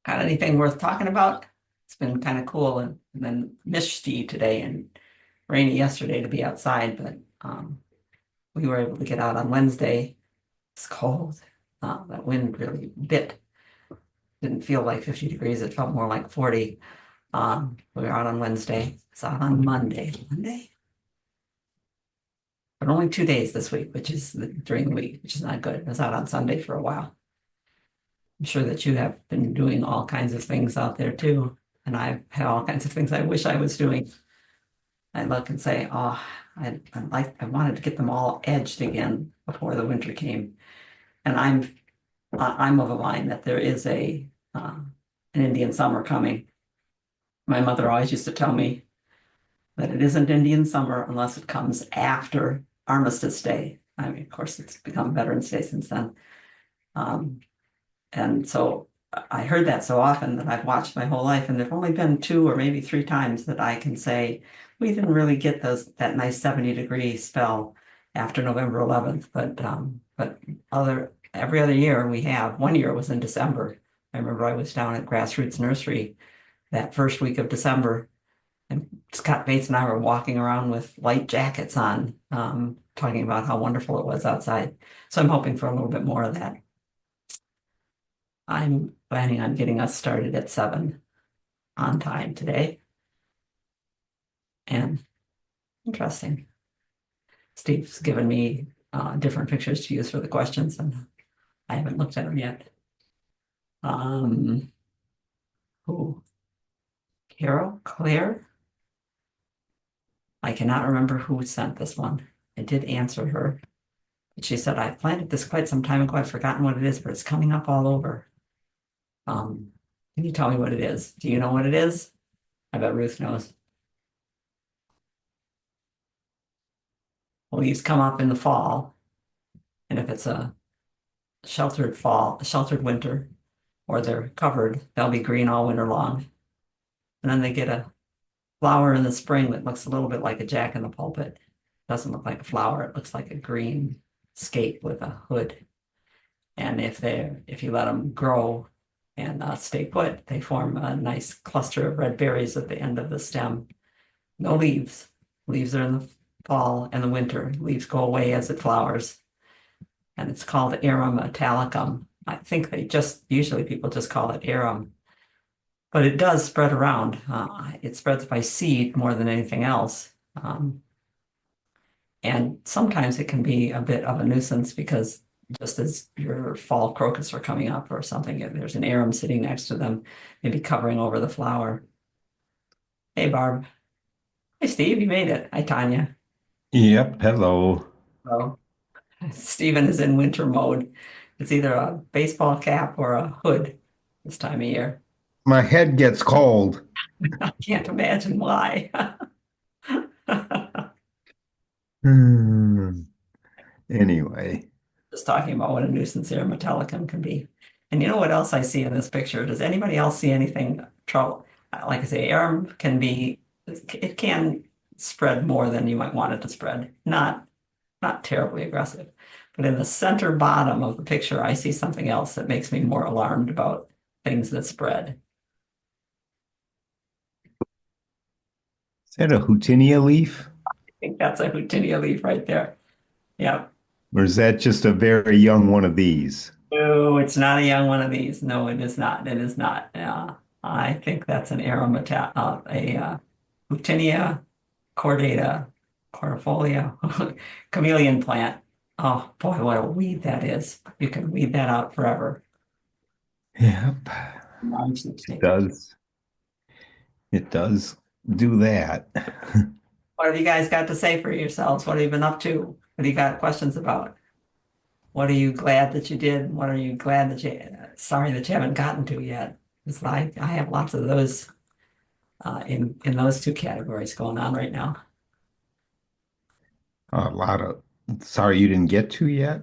Got anything worth talking about? It's been kind of cool and then misty today and rainy yesterday to be outside, but we were able to get out on Wednesday. It's cold. That wind really bit. Didn't feel like 50 degrees. It felt more like 40. We were out on Wednesday. It's out on Monday. Monday? But only 2 days this week, which is during the week, which is not good. I was out on Sunday for a while. I'm sure that you have been doing all kinds of things out there too. And I've had all kinds of things I wish I was doing. I look and say, oh, I wanted to get them all edged again before the winter came. And I'm of a mind that there is an Indian summer coming. My mother always used to tell me that it isn't Indian summer unless it comes after Armistice Day. I mean, of course, it's become Veterans Day since then. Um, and so I heard that so often that I've watched my whole life, and there've only been two or maybe three times that I can say we didn't really get that nice 70-degree spell after November 11th, but every other year we have. One year was in December. I remember I was down at Grassroots Nursery that first week of December, and Scott Bates and I were walking around with light jackets on, talking about how wonderful it was outside. So I'm hoping for a little bit more of that. I'm planning on getting us started at 7 on time today. And interesting. Steve's given me different pictures to use for the questions, and I haven't looked at them yet. Who? Carol? Claire? I cannot remember who sent this one. I did answer her. But she said, I planted this quite some time ago. I've forgotten what it is, but it's coming up all over. Can you tell me what it is? Do you know what it is? I bet Ruth knows. Leaves come up in the fall, and if it's a sheltered winter, or they're covered, they'll be green all winter long. And then they get a flower in the spring that looks a little bit like a jack in the pulpit. Doesn't look like a flower, it looks like a green scape with a hood. And if you let them grow and stay put, they form a nice cluster of red berries at the end of the stem. No leaves. Leaves are in the fall and the winter. Leaves go away as it flowers. And it's called Arum italicum. I think usually people just call it arum. But it does spread around. It spreads by seed more than anything else. And sometimes it can be a bit of a nuisance because just as your fall crocus are coming up or something, if there's an arum sitting next to them, maybe covering over the flower. Hey, Barb. Hey, Steve, you made it. Hi, Tanya. Yep, hello. So Stephen is in winter mode. It's either a baseball cap or a hood this time of year. My head gets cold. I can't imagine why. Hmm. Anyway, Just talking about what a nuisance air metallicum can be. And you know what else I see in this picture? Does anybody else see anything trouble? Like I say, air it can spread more than you might want it to spread. Not terribly aggressive. But in the center bottom of the picture, I see something else that makes me more alarmed about things that spread. is that a Houtinia leaf? I think that's a Houtinia leaf right there. Yeah. Or is that just a very young one of these? No, it's not a young one of these. No, it is not. It is not. I think that's an aromatat, Houtinia cordata, cordifolia, chameleon plant. Oh boy, what a weed that is. You can weed that out forever. Yep, it Non-sweepstakes. does. It does do that. What have you guys got to say for yourselves? What have you been up to? What do you got questions about? What are you glad that you did? What are you glad that sorry that you haven't gotten to yet? Because I have lots of those in those two categories going on right now. A lot of, sorry you didn't get to yet?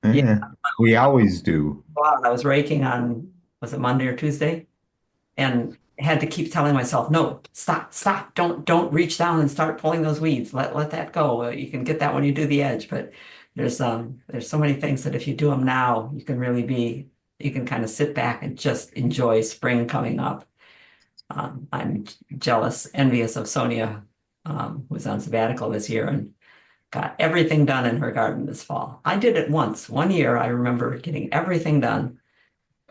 Yeah, Eh, we always do. wow, I was raking on, was it Monday or Tuesday? And had to keep telling myself, no, stop, don't reach down and start pulling those weeds. Let that go. You can get that when you do the edge, but there's so many things that if you do them now, you can really be you can kind of sit back and just enjoy spring coming up. I'm jealous, envious of Sonia, who's on sabbatical this year and got everything done in her garden this fall. I did it once. One year, I remember getting everything done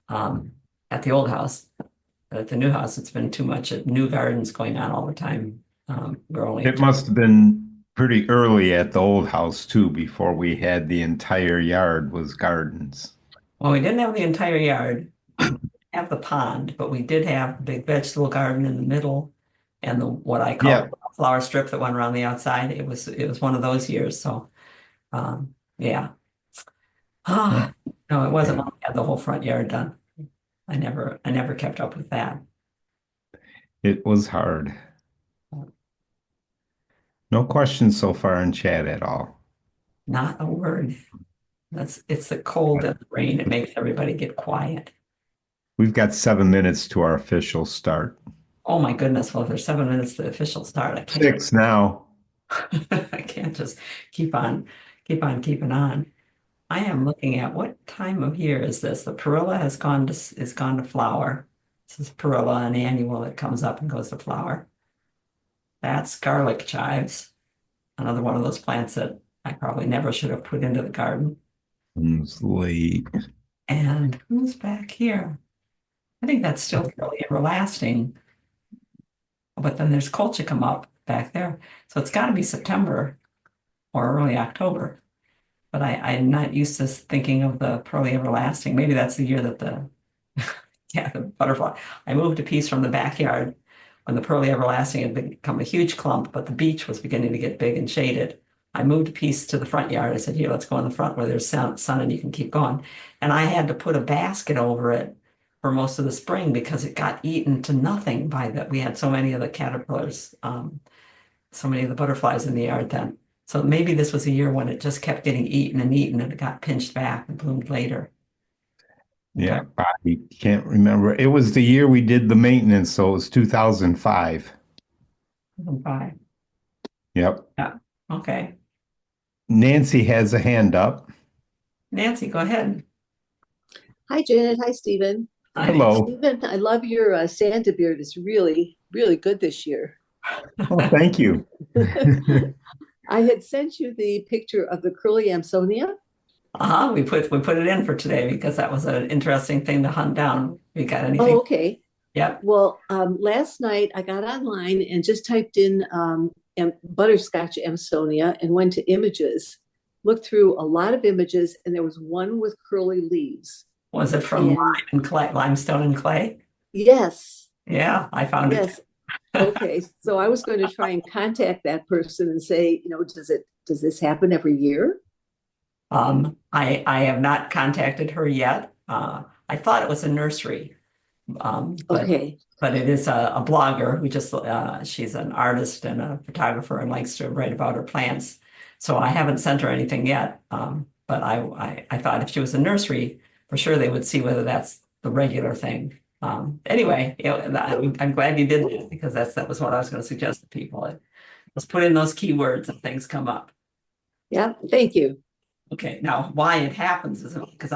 um, at the old house. At the new house, it's been too much new gardens going on all the time. We're only It must have been pretty early at the old house too, before we had the entire yard was gardens. well, we didn't have the entire yard. We didn't have the pond, but we did have the big vegetable garden in the middle and the what I call Yeah. the flower strip that went around the outside. It was one of those years. So yeah. Ah, no, it wasn't Yeah. when we had the whole front yard done. I never kept up with that. It was hard. No questions so far in chat at all. Not a word. It's the cold and the rain. It makes everybody get quiet. We've got 7 minutes to our official start. Oh my goodness. Well, if there's 7 minutes to the official start, I can't 6 now. I can't just keep on keeping on. I am looking at what time of year is this? The perilla is gone to flower. This is perilla, an annual that comes up and goes to flower. That's garlic chives, another one of those plants that I probably never should have put into the garden. It's late. And who's back here? I think that's still fairly everlasting. But then there's colchicum up back there. So it's got to be September or early October. But I'm not used to thinking of the pearly everlasting. Maybe that's the year that yeah, the butterfly. I moved a piece from the backyard when the pearly everlasting had become a huge clump, but the beech was beginning to get big and shaded. I moved a piece to the front yard. I said, here, let's go in the front where there's sun and you can keep going. And I had to put a basket over it for most of the spring because it got eaten to nothing by that. We had so many of the caterpillars, so many of the butterflies in the yard then. So maybe this was a year when it just kept getting eaten and eaten and it got pinched back and bloomed later. Okay. Yeah, I can't remember. It was the year we did the maintenance, so it was 2005. Bye. Yep. Yeah. Okay. Nancy has a hand up. Nancy, go ahead. Hi, Janet. Hi, Stephen. Hi. Hello. Stephen, I love your Santa beard. It's really, really good this year. Oh, thank you. I had sent you the picture of the curly Amsonia. We put it in for today because that was an interesting thing to hunt down. We got Oh, anything? okay. Yep. Well, last night I got online and just typed in butterscotch Amsonia and went to images, looked through a lot of images, and there was one with curly leaves. Was it from And lime and clay, limestone and clay? yes, Yeah, I found it. yes. Okay, so I was going to try and contact that person and say, does this happen every year? I have not contacted her yet. I thought it was a nursery, but Okay. it is a blogger who just she's an artist and a photographer and likes to write about her plants. So I haven't sent her anything yet. But I thought if she was a nursery, for sure they would see whether that's the regular thing. Anyway, I'm glad you did that because that was what I was going to suggest to people. Let's put in those keywords and things come up. Yeah, thank you. Okay, now why it happens is because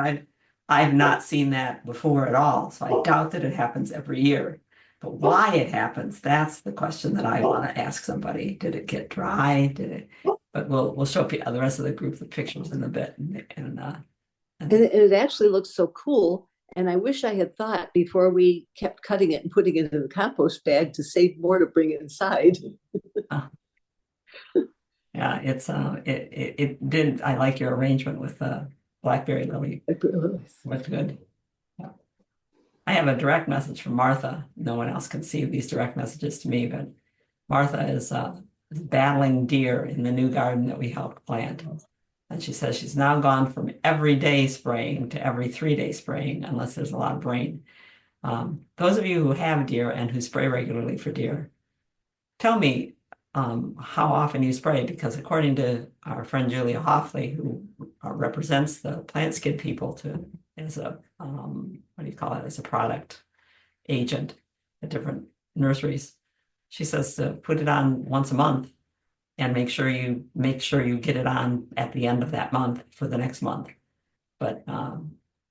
I've not seen that before at all, so I doubt that it happens every year. But why it happens, that's the question that I want to ask somebody. Did it get dry? Did it? But we'll show the rest of the group the pictures in a bit, And it actually looks so cool. And I wish I had thought before we kept cutting it and putting it in the compost bag to save more to bring inside. yeah, it did. I like your arrangement with the blackberry lily. What's good. Yeah. I have a direct message from Martha. No one else can see these direct messages to me, but Martha is battling deer in the new garden that we helped plant. And she says she's now gone from every day spraying to every 3-day spraying, unless there's a lot of rain. Those of you who have deer and who spray regularly for deer, tell me how often you spray, because according to our friend Julia Hoffley, who represents the plant skid people as a, what do you call it, as a product agent at different nurseries, she says to put it on once a month and make sure you get it on at the end of that month for the next month. But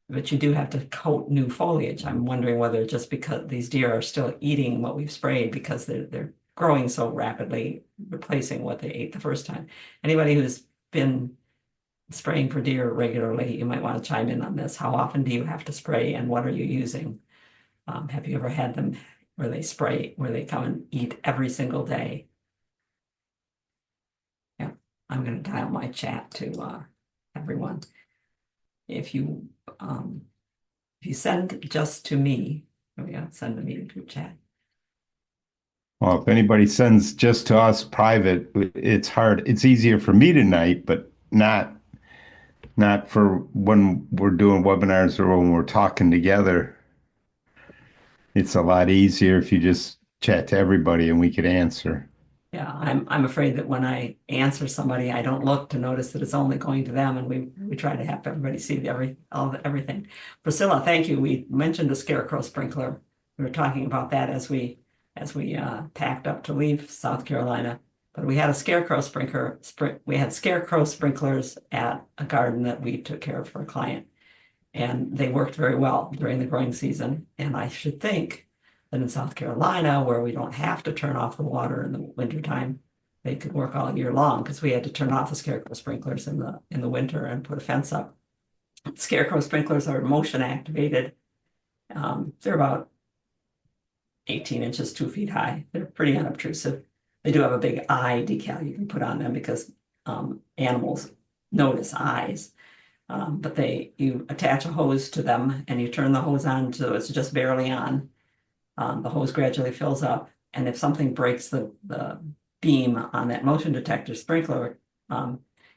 but you do have to coat new foliage. I'm wondering whether just because these deer are still eating what we've sprayed because they're growing so rapidly, replacing what they ate the first time. Anybody who's been spraying for deer regularly, you might want to chime in on this. How often do you have to spray and what are you using? Have you ever had them where they spray, where they come and eat every single day? Yeah, I'm going to dial my chat to everyone. If you send just to me, there we go, send to me to group chat. Well, if anybody sends just to us private, it's hard. It's easier for me tonight, but not for when we're doing webinars or when we're talking together. It's a lot easier if you just chat to everybody and we could answer. Yeah, I'm afraid that when I answer somebody, I don't look to notice that it's only going to them, and we try to have everybody see everything. Priscilla, thank you. We mentioned the scarecrow sprinkler. We were talking about that as we packed up to leave South Carolina. But we had a scarecrow sprinkler. We had scarecrow sprinklers at a garden that we took care of for a client, and they worked very well during the growing season. And I should think that in South Carolina, where we don't have to turn off the water in the wintertime, they could work all year long because we had to turn off the scarecrow sprinklers in the winter and put a fence up. Scarecrow sprinklers are motion activated. They're about 18 inches, 2 feet high. They're pretty unobtrusive. They do have a big eye decal you can put on them because animals notice eyes. But you attach a hose to them and you turn the hose on so it's just barely on. The hose gradually fills up, and if something breaks the beam on that motion detector sprinkler,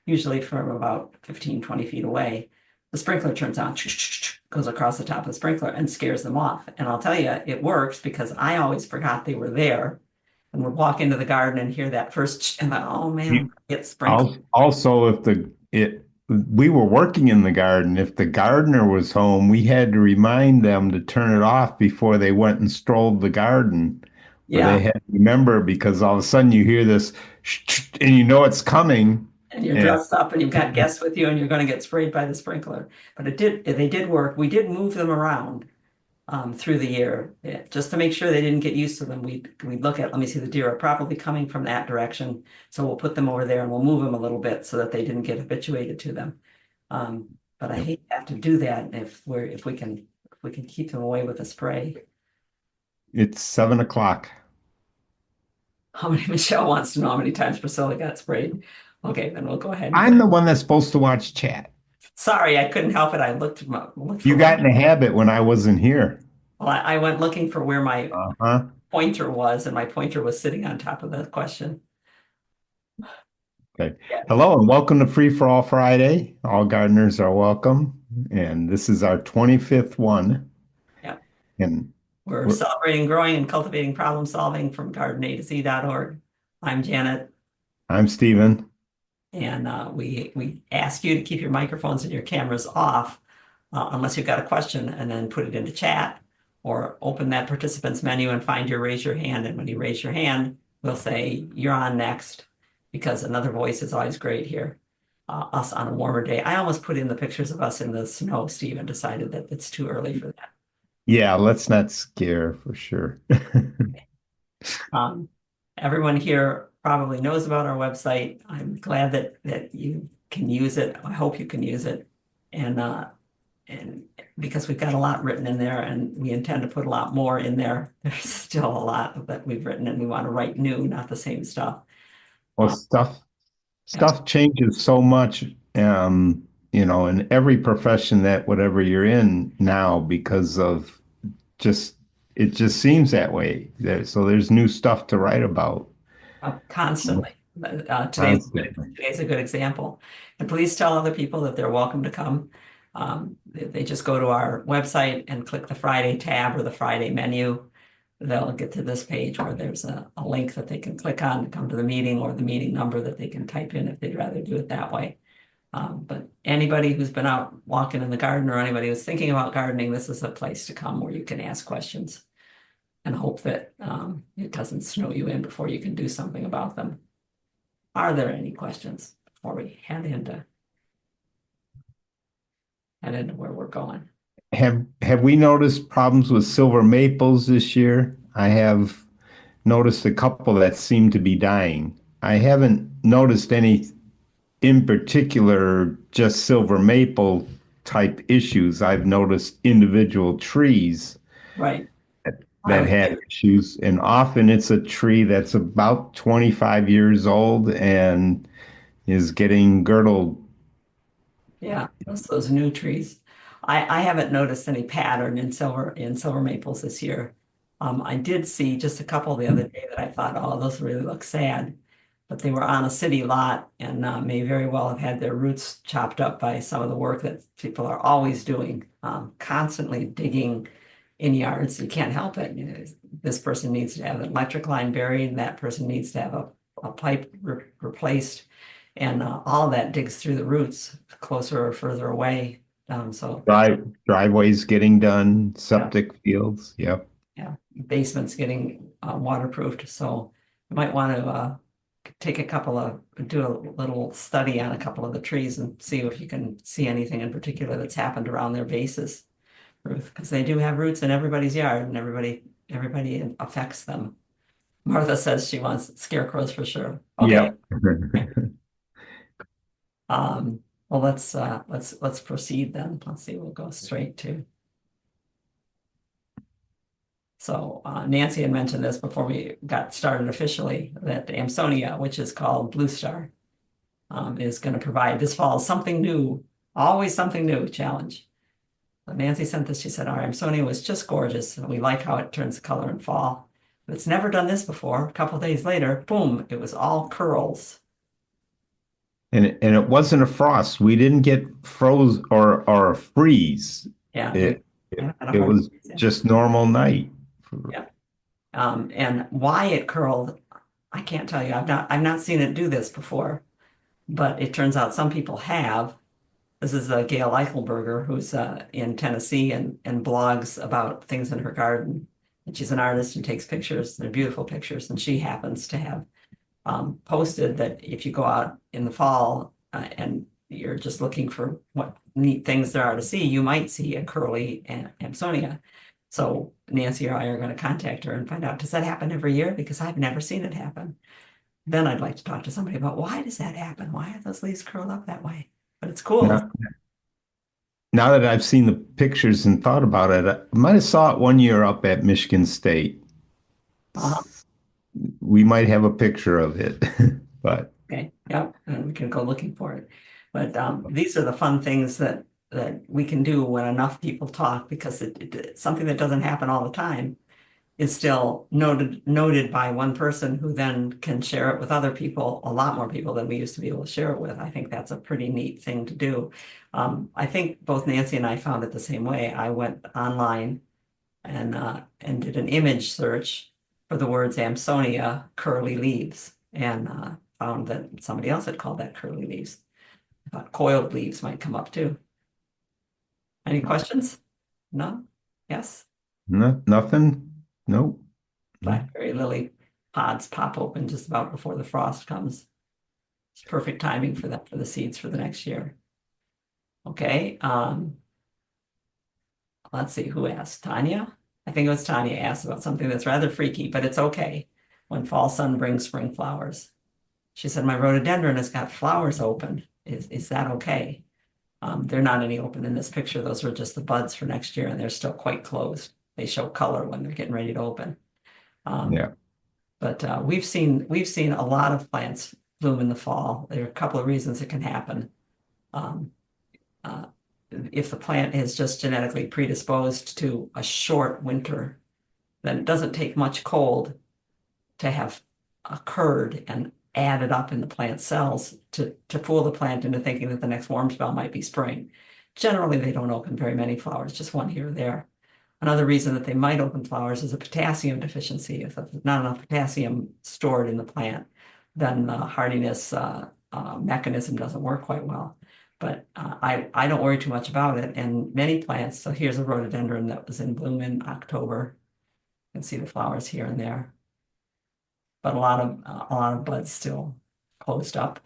usually from about 15, 20 feet away, the sprinkler turns on, goes across the top of the sprinkler and scares them off. And I'll tell you, it works because I always forgot they were there and would walk into the garden and hear that first, and like, oh man, it's sprinkled. Also, we were working in the garden. If the gardener was home, we had to remind them to turn it off before they went and strolled the garden. Or Yeah. they had to remember because all of a sudden you hear this and you know it's coming. And you're dressed up and you've got guests with you and you're going to get sprayed by the sprinkler. But they did work. We did move them around through the year just to make sure they didn't get used to them. We'd look at, let me see, the deer are probably coming from that direction. So we'll put them over there and we'll move them a little bit so that they didn't get habituated to them. But I hate to have to do that if we can keep them away with a spray. It's 7 o'clock. How many Michelle wants to know how many times Priscilla got sprayed. Okay, then we'll go ahead. I'm the one that's supposed to watch chat. Sorry, I couldn't help it. I looked for You got in a habit when I wasn't here. Well, I went looking for where my pointer was, and my pointer was sitting on top of the question. Okay. Yeah. Hello and welcome to Free4All Friday. All gardeners are welcome. And this is our 25th one. Yeah. And we're celebrating growing and cultivating problem solving from gardenatz.org. I'm Janet. I'm Stephen. And we ask you to keep your microphones and your cameras off unless you've got a question, and then put it into chat or open that participants menu and find your raise your hand. And when you raise your hand, we'll say you're on next, because another voice is always great here. Us on a warmer day. I almost put in the pictures of us in the snow, Steve, and decided that it's too early for that. Yeah, let's not scare for sure. Everyone here probably knows about our website. I'm glad that you can use it. I hope you can use it. And because we've got a lot written in there and we intend to put a lot more in there. There's still a lot that we've written and we want to write new, not the same stuff. Well, stuff changes so much, in every profession that whatever you're in now, because of it just seems that way. So there's new stuff to write about. Constantly. Today's a good example. And please tell other people that they're welcome to come. They just go to our website and click the Friday tab or the Friday menu. They'll get to this page where there's a link that they can click on to come to the meeting, or the meeting number that they can type in if they'd rather do it that way. But anybody who's been out walking in the garden, or anybody who's thinking about gardening, this is a place to come where you can ask questions and hope that it doesn't snow you in before you can do something about them. Are there any questions before we head into where we're going? Have we noticed problems with silver maples this year? I have noticed a couple that seem to be dying. I haven't noticed any in particular, just silver maple type issues. I've noticed individual trees Right. I that would, had issues, and often it's a tree that's about 25 years old and is getting girdled. yeah, those new trees. I haven't noticed any pattern in silver maples this year. I did see just a couple the other day that I thought, oh, those really look sad. But they were on a city lot and may very well have had their roots chopped up by some of the work that people are always doing, constantly digging in yards. You can't help it. You know, this person needs to have an electric line buried, and that person needs to have a pipe replaced. And all of that digs through the roots closer or further away. So Driveways getting done, yeah, septic fields. Yep. yeah, basements getting waterproofed. So you might want to take a couple of do a little study on a couple of the trees and see if you can see anything in particular that's happened around their bases, Ruth, because they do have roots in everybody's yard and everybody affects them. Martha says she wants scarecrows for sure. Okay. Yep. Well, let's proceed then. Let's see, we'll go straight to. So Nancy had mentioned this before we got started officially, that Amsonia, which is called Blue Star, is going to provide this fall something new, always something new challenge. So Nancy sent this. She said, our Amsonia was just gorgeous. And we like how it turns color in fall. But it's never done this before. A couple of days later, boom, it was all curls. And it wasn't a frost. We didn't get froze or a freeze. Yeah, It yeah, had a it hard was season. just normal night. Yeah. And why it curled, I can't tell you. I've not seen it do this before, but it turns out some people have. This is Gail Eichelberger, who's in Tennessee and blogs about things in her garden. And she's an artist and takes pictures. They're beautiful pictures. And she happens to have posted that if you go out in the fall and you're just looking for what neat things there are to see, you might see a curly Amsonia. So Nancy or I are going to contact her and find out, does that happen every year? Because I've never seen it happen. Then I'd like to talk to somebody about why does that happen? Why are those leaves curled up that way? But it's cool. Now, now that I've seen the pictures and thought about it, I might have saw it one year up at Michigan State. Uh-huh. We might have a picture of it, but Okay, yep, and we can go looking for it. But these are the fun things that we can do when enough people talk, because it's something that doesn't happen all the time is still noted by one person who then can share it with other people, a lot more people than we used to be able to share it with. I think that's a pretty neat thing to do. I think both Nancy and I found it the same way. I went online and did an image search for the words Amsonia curly leaves and found that somebody else had called that curly leaves. I thought coiled leaves might come up too. Any questions? No? Yes? nothing. Nope. Blackberry lily pods pop open just about before the frost comes. It's perfect timing for that, for the seeds for the next year. Okay. Let's see who asked. Tanya? I think it was Tanya asked about something that's rather freaky, but it's okay. When fall sun brings spring flowers. She said, my rhododendron has got flowers open. Is that okay? They're not any open in this picture. Those are just the buds for next year, and they're still quite closed. They show color when they're getting ready to open. Yeah. But we've seen a lot of plants bloom in the fall. There are a couple of reasons it can happen. Um, uh, if the plant is just genetically predisposed to a short winter, then it doesn't take much cold to have occurred and added up in the plant cells to fool the plant into thinking that the next warm spell might be spring. Generally, they don't open very many flowers, just one here or there. Another reason that they might open flowers is a potassium deficiency. If there's not enough potassium stored in the plant, then the hardiness mechanism doesn't work quite well. But I don't worry too much about it. And many plants, so here's a rhododendron that was in bloom in October. You can see the flowers here and there. But a lot of buds still closed up.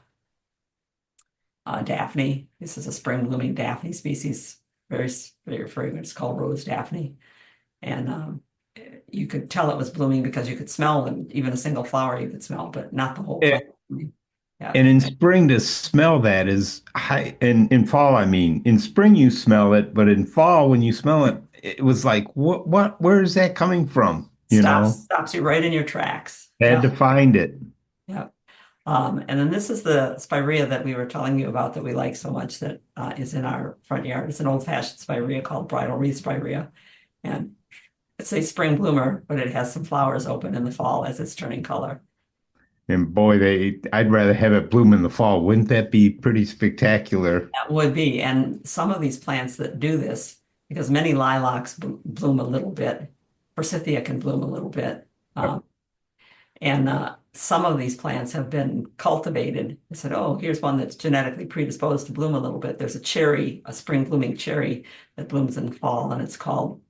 Daphne, this is a spring blooming Daphne species. very fragrant. It's called Rose Daphne. And you could tell it was blooming because you could smell them. Even a single flower you could smell, but not the whole Eh, plant. Yeah, And in spring to smell that is high. In fall, I mean, in spring you smell it, but in fall when you smell it, it was like, where is that coming from? You know, stops you right in your tracks. had Yeah, to find it. yeah. And then this is the spirea that we were telling you about that we like so much that is in our front yard. It's an old-fashioned spirea called bridal wreath spirea, and it's a spring bloomer, but it has some flowers open in the fall as it's turning color. And boy, I'd rather have it bloom in the fall. Wouldn't that be pretty spectacular? That would be, and some of these plants that do this, because many lilacs bloom a little bit, forsythia can bloom a little bit, Yep. and some of these plants have been cultivated. I said, oh, here's one that's genetically predisposed to bloom a little bit. There's a cherry, a spring blooming cherry that blooms in the fall, and it's called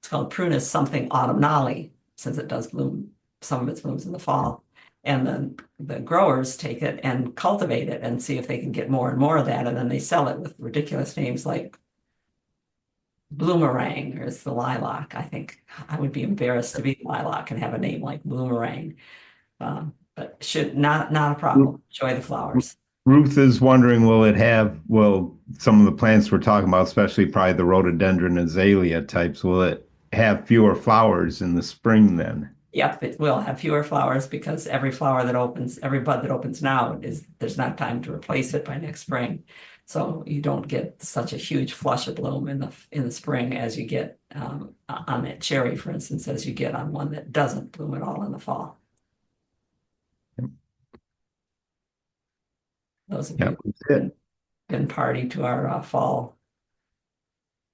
Prunus something autumnale, since it does bloom, some of it blooms in the fall. And then the growers take it and cultivate it and see if they can get more and more of that. And then they sell it with ridiculous names like Bloomerang, or it's the lilac. I think I would be embarrassed to be lilac and have a name like Bloomerang. But should not a problem. Enjoy the flowers. Ruth is wondering, will some of the plants we're talking about, especially probably the rhododendron azalea types, will it have fewer flowers in the spring then? Yep, it will have fewer flowers because every flower that opens, every bud that opens now there's not time to replace it by next spring. So you don't get such a huge flush of bloom in the spring as you get on that cherry, for instance, as you get on one that doesn't bloom at all in the fall. Those of Yeah, you that's who've it. been party to our fall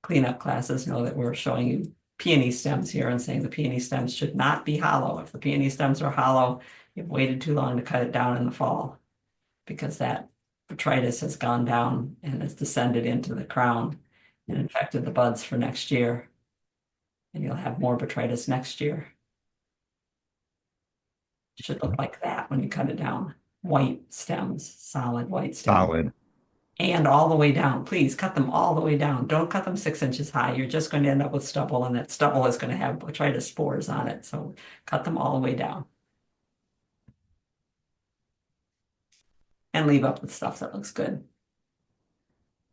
cleanup classes know that we're showing you peony stems here and saying the peony stems should not be hollow. If the peony stems are hollow, you've waited too long to cut it down in the fall because that botrytis has gone down and has descended into the crown and infected the buds for next year. And you'll have more botrytis next year. It should look like that when you cut it down. White stems, solid white stems. Solid. And all the way down. Please cut them all the way down. Don't cut them 6 inches high. You're just going to end up with stubble, and that stubble is going to have botrytis spores on it. So cut them all the way down. And leave up the stuff that looks good.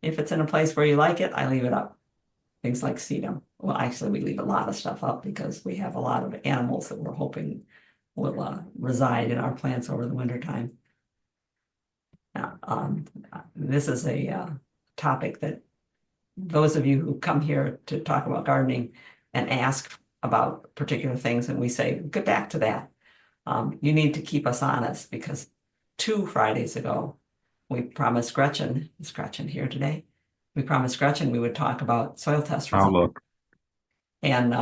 If it's in a place where you like it, I leave it up. Things like sedum. Well, actually, we leave a lot of stuff up because we have a lot of animals that we're hoping will reside in our plants over the winter time. Now, this is a topic that those of you who come here to talk about gardening and ask about particular things, and we say, get back to that. You need to keep us honest because 2 Fridays ago, we promised Gretchen, is Gretchen here today? We promised Gretchen we would talk about soil test results. Look. And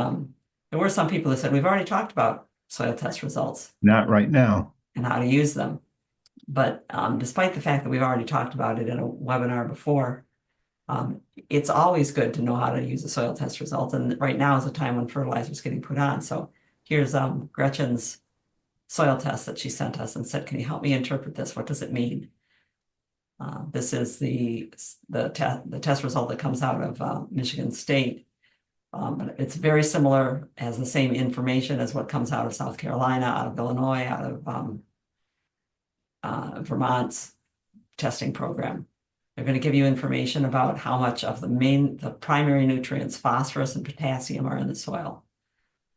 there were some people who said, we've already talked about soil test results Not right now. and how to use them. But despite the fact that we've already talked about it in a webinar before, it's always good to know how to use a soil test result. And right now is a time when fertilizer is getting put on. So here's Gretchen's soil test that she sent us and said, can you help me interpret this? What does it mean? This is the test result that comes out of Michigan State. But it's very similar, has the same information as what comes out of South Carolina, out of Illinois, out of Vermont's testing program. They're going to give you information about how much of the primary nutrients, phosphorus and potassium, are in the soil.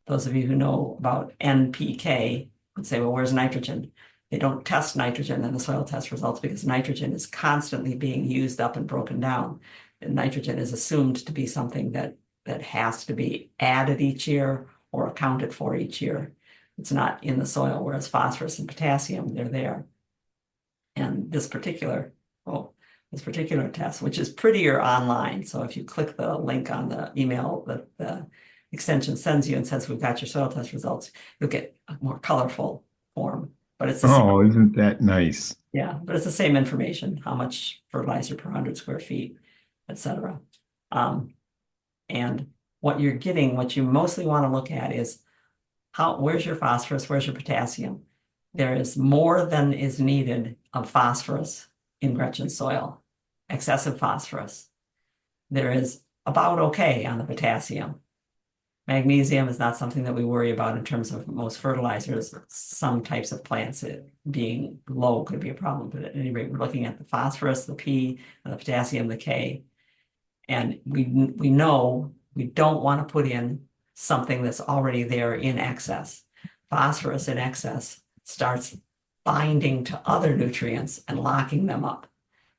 Those of you who know about NPK would say, well, where's nitrogen? They don't test nitrogen in the soil test results because nitrogen is constantly being used up and broken down. And nitrogen is assumed to be something that has to be added each year or accounted for each year. It's not in the soil, whereas phosphorus and potassium, they're there. And this particular test, which is prettier online. So if you click the link on the email that the extension sends you and says, we've got your soil test results, you'll get a more colorful form. But it's the same, Oh, isn't that nice? yeah, but it's the same information, how much fertilizer per 100 square feet, etc. And what you're getting, what you mostly want to look at is where's your phosphorus, where's your potassium? There is more than is needed of phosphorus in Gretchen's soil, excessive phosphorus. There is about okay on the potassium. Magnesium is not something that we worry about in terms of most fertilizers. Some types of plants, it being low could be a problem, but at any rate, we're looking at the phosphorus, the P, and the potassium, the K. And we know we don't want to put in something that's already there in excess. Phosphorus in excess starts binding to other nutrients and locking them up.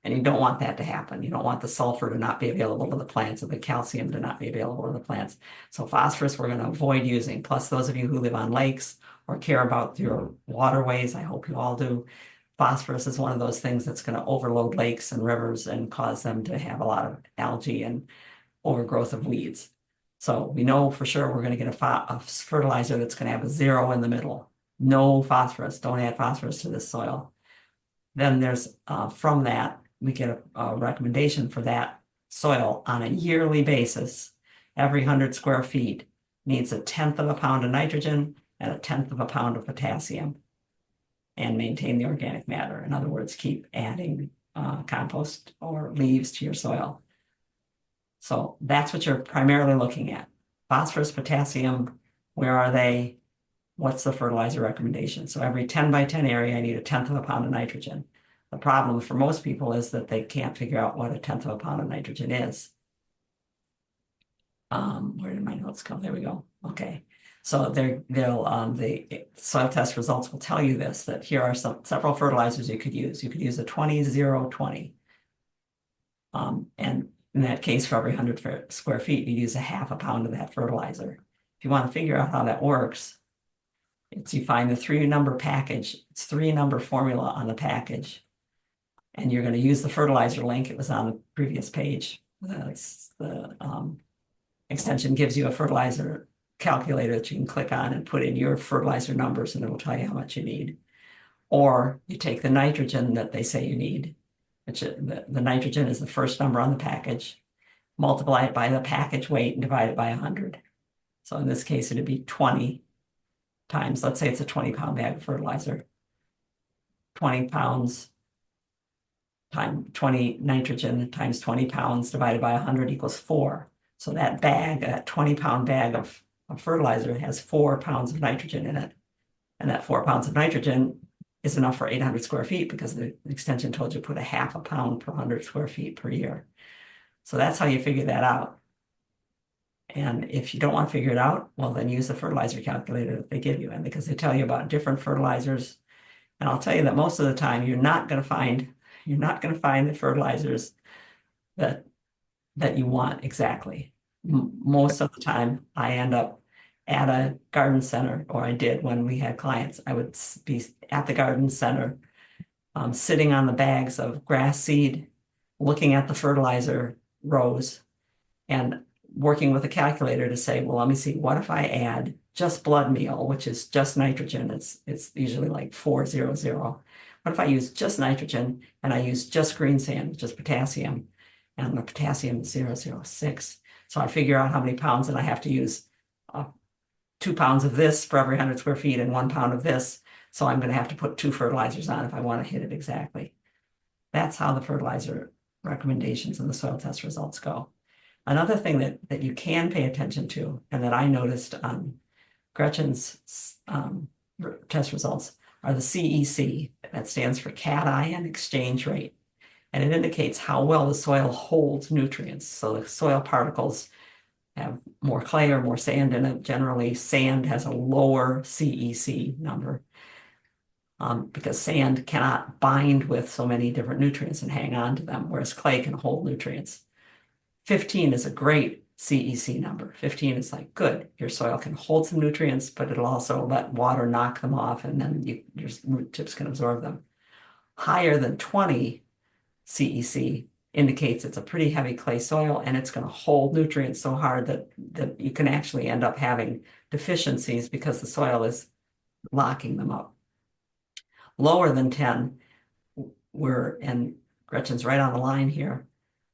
And you don't want that to happen. You don't want the sulfur to not be available to the plants or the calcium to not be available to the plants. So phosphorus we're going to avoid using. Plus, those of you who live on lakes or care about your waterways, I hope you all do, phosphorus is one of those things that's going to overload lakes and rivers and cause them to have a lot of algae and overgrowth of weeds. So we know for sure we're going to get a fertilizer that's going to have a 0 in the middle. No phosphorus. Don't add phosphorus to this soil. Then there's from that, we get a recommendation for that soil on a yearly basis. Every 100 square feet needs 1/10 of a pound of nitrogen and 1/10 of a pound of potassium, and maintain the organic matter. In other words, keep adding compost or leaves to your soil. So that's what you're primarily looking at. Phosphorus, potassium, where are they? What's the fertilizer recommendation? So every 10 by 10 area, I need 1/10 of a pound of nitrogen. The problem for most people is that they can't figure out what 1/10 of a pound of nitrogen is. Where did my notes go? There we go. Okay. So the soil test results will tell you this, that here are several fertilizers you could use. You could use a 20-0-20. And in that case, for every 100 square feet, you use 1/2 a pound of that fertilizer. If you want to figure out how that works, you find the 3-number package. It's 3-number formula on the package. And you're going to use the fertilizer link. It was on the previous page. The extension gives you a fertilizer calculator that you can click on and put in your fertilizer numbers, and it'll tell you how much you need. Or you take the nitrogen that they say you need, which the nitrogen is the first number on the package, multiply it by the package weight and divide it by 100. So in this case, it'd be 20 times, let's say it's a 20-pound bag of fertilizer, 20 pounds times 20 nitrogen times 20 pounds divided by 100 equals 4. So that bag, that 20-pound bag of fertilizer has 4 pounds of nitrogen in it. And that 4 pounds of nitrogen is enough for 800 square feet because the extension told you to put 1/2 a pound per 100 square feet per year. So that's how you figure that out. And if you don't want to figure it out, well, then use the fertilizer calculator that they give you. And because they tell you about different fertilizers, and I'll tell you that most of the time you're not going to find the fertilizers that you want exactly. Most of the time, I end up at a garden center, or I did when we had clients. I would be at the garden center, sitting on the bags of grass seed, looking at the fertilizer rows, and working with a calculator to say, well, let me see, what if I add just blood meal, which is just nitrogen? It's usually like 400. What if I use just nitrogen and I use just green sand, which is potassium, and the potassium is 0.006. So I figure out how many pounds, and I have to use 2 pounds of this for every 100 square feet and 1 pound of this. So I'm going to have to put 2 fertilizers on if I want to hit it exactly. That's how the fertilizer recommendations and the soil test results go. Another thing that you can pay attention to, and that I noticed on Gretchen's test results, are the CEC. That stands for cation exchange rate. And it indicates how well the soil holds nutrients. So the soil particles have more clay or more sand in it. Generally, sand has a lower CEC number because sand cannot bind with so many different nutrients and hang on to them, whereas clay can hold nutrients. 15 is a great CEC number. 15 is like, good, your soil can hold some nutrients, but it'll also let water knock them off, and then your root tips can absorb them. Higher than 20 CEC indicates it's a pretty heavy clay soil, and it's going to hold nutrients so hard that you can actually end up having deficiencies because the soil is locking them up. Lower than 10, and Gretchen's right on the line here,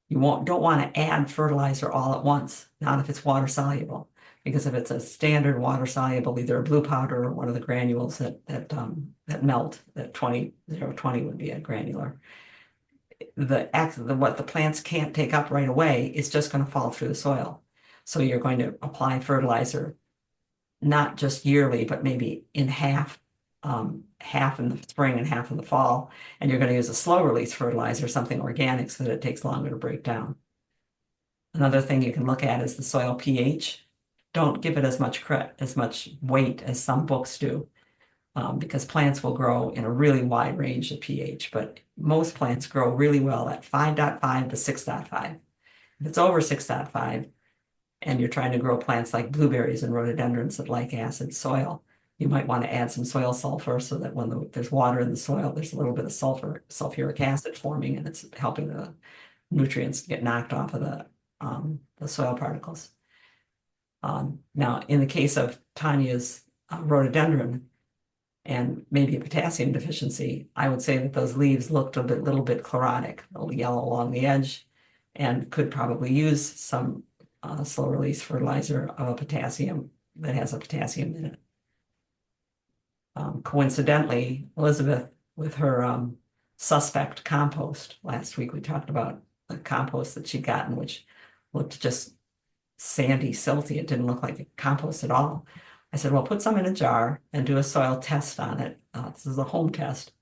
you don't want to add fertilizer all at once, not if it's water soluble, because if it's a standard water soluble, either a blue powder or one of the granules that melt, that 20 would be a granular. what the plants can't take up right away is just going to fall through the soil. So you're going to apply fertilizer, not just yearly, but maybe in half in the spring and half in the fall. And you're going to use a slow release fertilizer, something organic, so that it takes longer to break down. Another thing you can look at is the soil pH. Don't give it as much weight as some books do, because plants will grow in a really wide range of pH, but most plants grow really well at 5.5 to 6.5. If it's over 6.5, and you're trying to grow plants like blueberries and rhododendrons that like acid soil, you might want to add some soil sulfur so that when there's water in the soil, there's a little bit of sulfuric acid forming, and it's helping the nutrients get knocked off of the soil particles. Now, in the case of Tanya's rhododendron and maybe a potassium deficiency, I would say that those leaves looked a little bit chlorotic, a little yellow along the edge, and could probably use some slow release fertilizer of a potassium that has a potassium in it. Coincidentally, Elizabeth, with her suspect compost, last week we talked about a compost that she'd gotten, which looked just sandy, silty. It didn't look like a compost at all. I said, well, put some in a jar and do a soil test on it. This is a home test.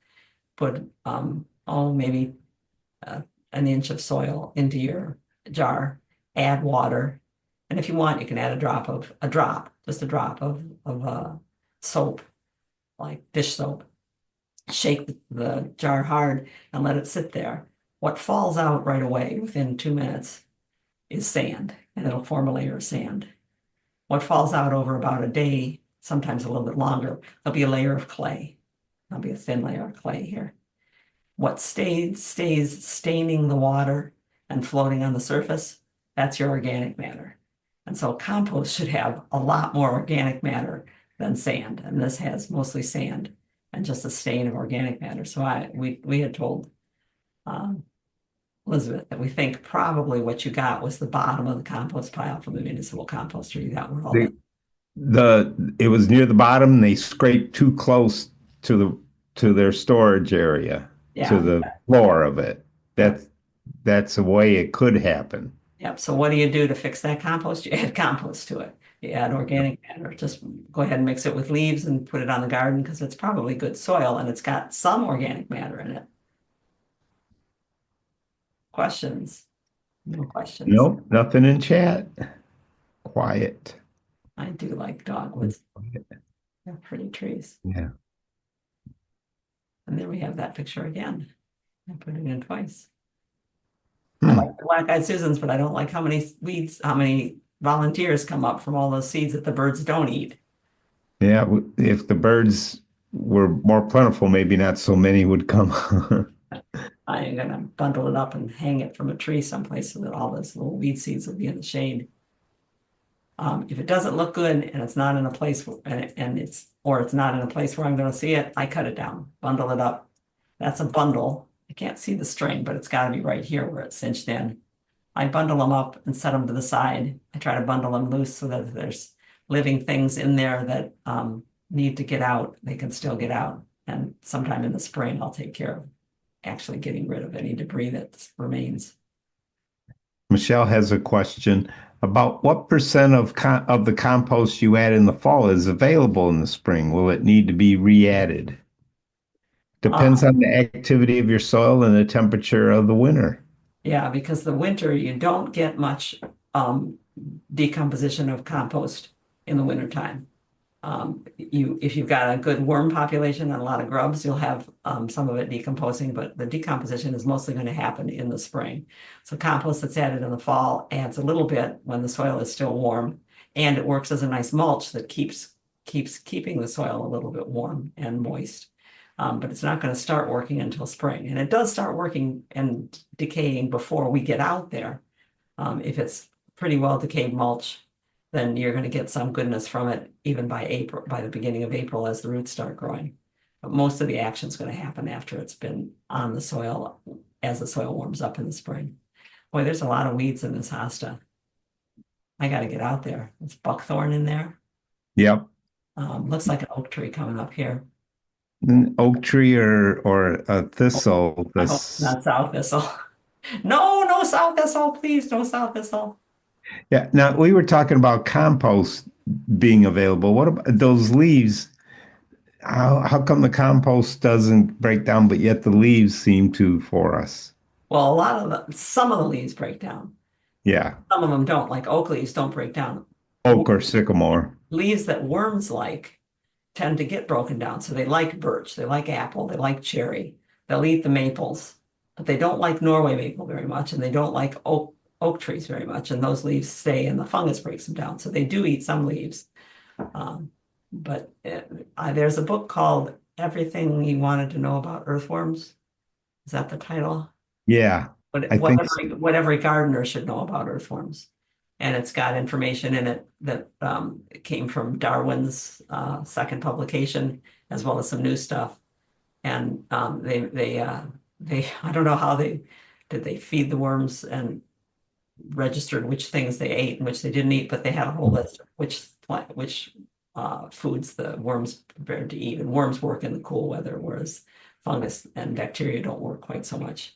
Put, maybe an inch of soil into your jar, add water. And if you want, you can add just a drop of soap, like dish soap. Shake the jar hard and let it sit there. What falls out right away within 2 minutes is sand, and it'll form a layer of sand. What falls out over about a day, sometimes a little bit longer, there'll be a layer of clay. There'll be a thin layer of clay here. What stays staining the water and floating on the surface, that's your organic matter. And so compost should have a lot more organic matter than sand, and this has mostly sand and just a stain of organic matter. So we had told Elizabeth that we think probably what you got was the bottom of the compost pile from the municipal composter you got. It was near the bottom. They scraped too close to their storage area, to the floor of it. That's the way it could happen. Yep. So what do you do to fix that compost? You add compost to it. You add organic matter. Just go ahead and mix it with leaves and put it on the garden, because it's probably good soil and it's got some organic matter in it. Questions? No questions. Nope, nothing in chat. Quiet. I do like dogwoods. They're pretty trees. Yeah. And there we have that picture again. I put it in twice. I like the black-eyed Susans, but I don't like how many volunteers come up from all those seeds that the birds don't eat. Yeah, if the birds were more plentiful, maybe not so many would come. I am gonna bundle it up and hang it from a tree someplace so that all those little weed seeds will be in the shade. If it doesn't look good and it's not in a place it's not in a place where I'm going to see it, I cut it down, bundle it up. That's a bundle. I can't see the string, but it's got to be right here where it's cinched in. I bundle them up and set them to the side. I try to bundle them loose so that if there's living things in there that need to get out, they can still get out. And sometime in the spring, I'll take care of actually getting rid of any debris that remains. Michelle has a question about what percent of the compost you add in the fall is available in the spring. Will it need to be re-added? Depends on the activity of your soil and the temperature of the winter. Yeah, because the winter, you don't get much decomposition of compost in the wintertime. If you've got a good worm population and a lot of grubs, you'll have some of it decomposing, but the decomposition is mostly going to happen in the spring. So compost that's added in the fall adds a little bit when the soil is still warm, and it works as a nice mulch that keeps keeping the soil a little bit warm and moist. But it's not going to start working until spring, and it does start working and decaying before we get out there. If it's pretty well decayed mulch, then you're going to get some goodness from it even by the beginning of April, as the roots start growing. But most of the action is going to happen after it's been on the soil, as the soil warms up in the spring. Boy, there's a lot of weeds in this hosta. I got to get out there. There's buckthorn in there. Yep. Looks like an oak tree coming up here. an oak tree or a thistle. I hope This, not sow thistle. No, no sow thistle, please, no sow thistle. yeah. Now we were talking about compost being available. What about those leaves? How come the compost doesn't break down, but yet the leaves seem to for us? Well, some of the leaves break down. Yeah, Some of them don't, like oak leaves don't break down. oak or sycamore. Leaves that worms like tend to get broken down. So they like birch, they like apple, they like cherry. They'll eat the maples, but they don't like Norway maple very much, and they don't like oak trees very much. And those leaves stay, and the fungus breaks them down. So they do eat some leaves. Um, but there's a book called Everything You Wanted to Know About Earthworms. Is that the title? Yeah, I think What every gardener should know about earthworms. And it's got information in it that it came from Darwin's second publication, as well as some new stuff. And they I don't know how they feed the worms and registered which things they ate and which they didn't eat, but they had a whole list of which foods the worms prepared to eat. And worms work in the cool weather, whereas fungus and bacteria don't work quite so much.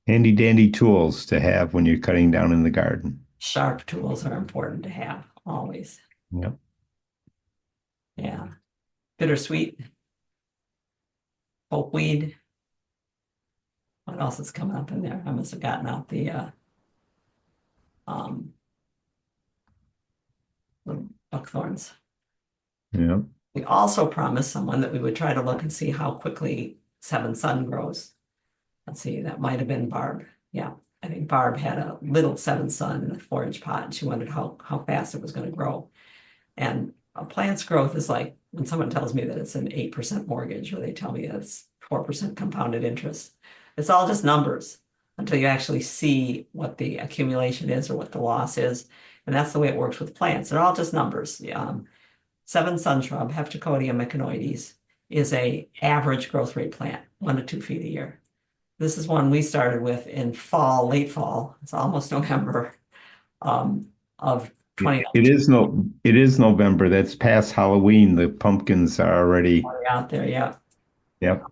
handy dandy tools to have when you're cutting down in the garden. Sharp tools are important to have always. Yep. Yeah. Bittersweet, pokeweed. What else is coming up in there? I must have gotten out um the buckthorns. Yep. We also promised someone that we would try to look and see how quickly Seven Sun grows. Let's see, that might have been Barb. Yeah, I think Barb had a little Seven Sun in a 4-inch pot, and she wondered how fast it was going to grow. And a plant's growth is like when someone tells me that it's an 8% mortgage, or they tell me it's 4% compounded interest. It's all just numbers until you actually see what the accumulation is or what the loss is. And that's the way it works with plants. They're all just numbers. Seven sun shrub, Heptacodia myconoides, is a average growth rate plant, 1 to 2 feet a year. This is one we started with in fall, late fall. It's almost November of It is November. That's past Halloween. The pumpkins are already, 2020 out there. Yeah. yep.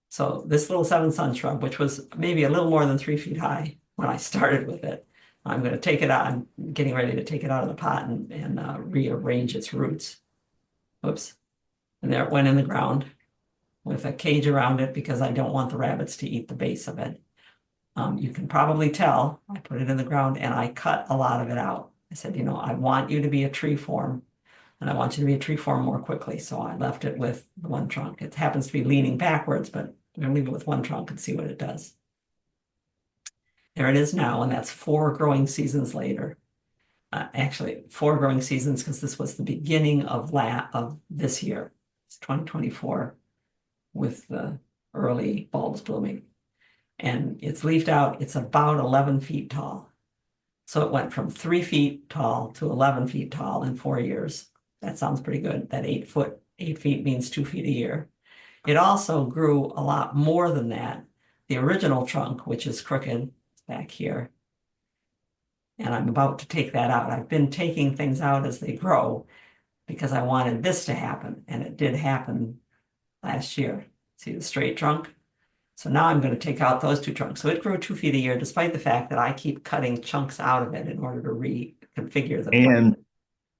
So this little seven sun shrub, which was maybe a little more than 3 feet high when I started with it, I'm going to take it out. I'm getting ready to take it out of the pot and rearrange its roots. Oops. And there it went in the ground with a cage around it because I don't want the rabbits to eat the base of it. You can probably tell I put it in the ground and I cut a lot of it out. I said, I want you to be a tree form, and I want you to be a tree form more quickly. So I left it with the one trunk. It happens to be leaning backwards, but I'm going to leave it with one trunk and see what it does. There it is now, and that's 4 growing seasons later. Actually, 4 growing seasons because this was the beginning of this year. It's 2024 with the early bulbs blooming. And it's leafed out. It's about 11 feet tall. So it went from 3 feet tall to 11 feet tall in 4 years. That sounds pretty good. That 8 feet means 2 feet a year. It also grew a lot more than that. The original trunk, which is crooked, is back here. And I'm about to take that out. I've been taking things out as they grow because I wanted this to happen. And it did happen last year. See the straight trunk? So now I'm going to take out those two trunks. So it grew 2 feet a year, despite the fact that I keep cutting chunks out of it in order to reconfigure the plant.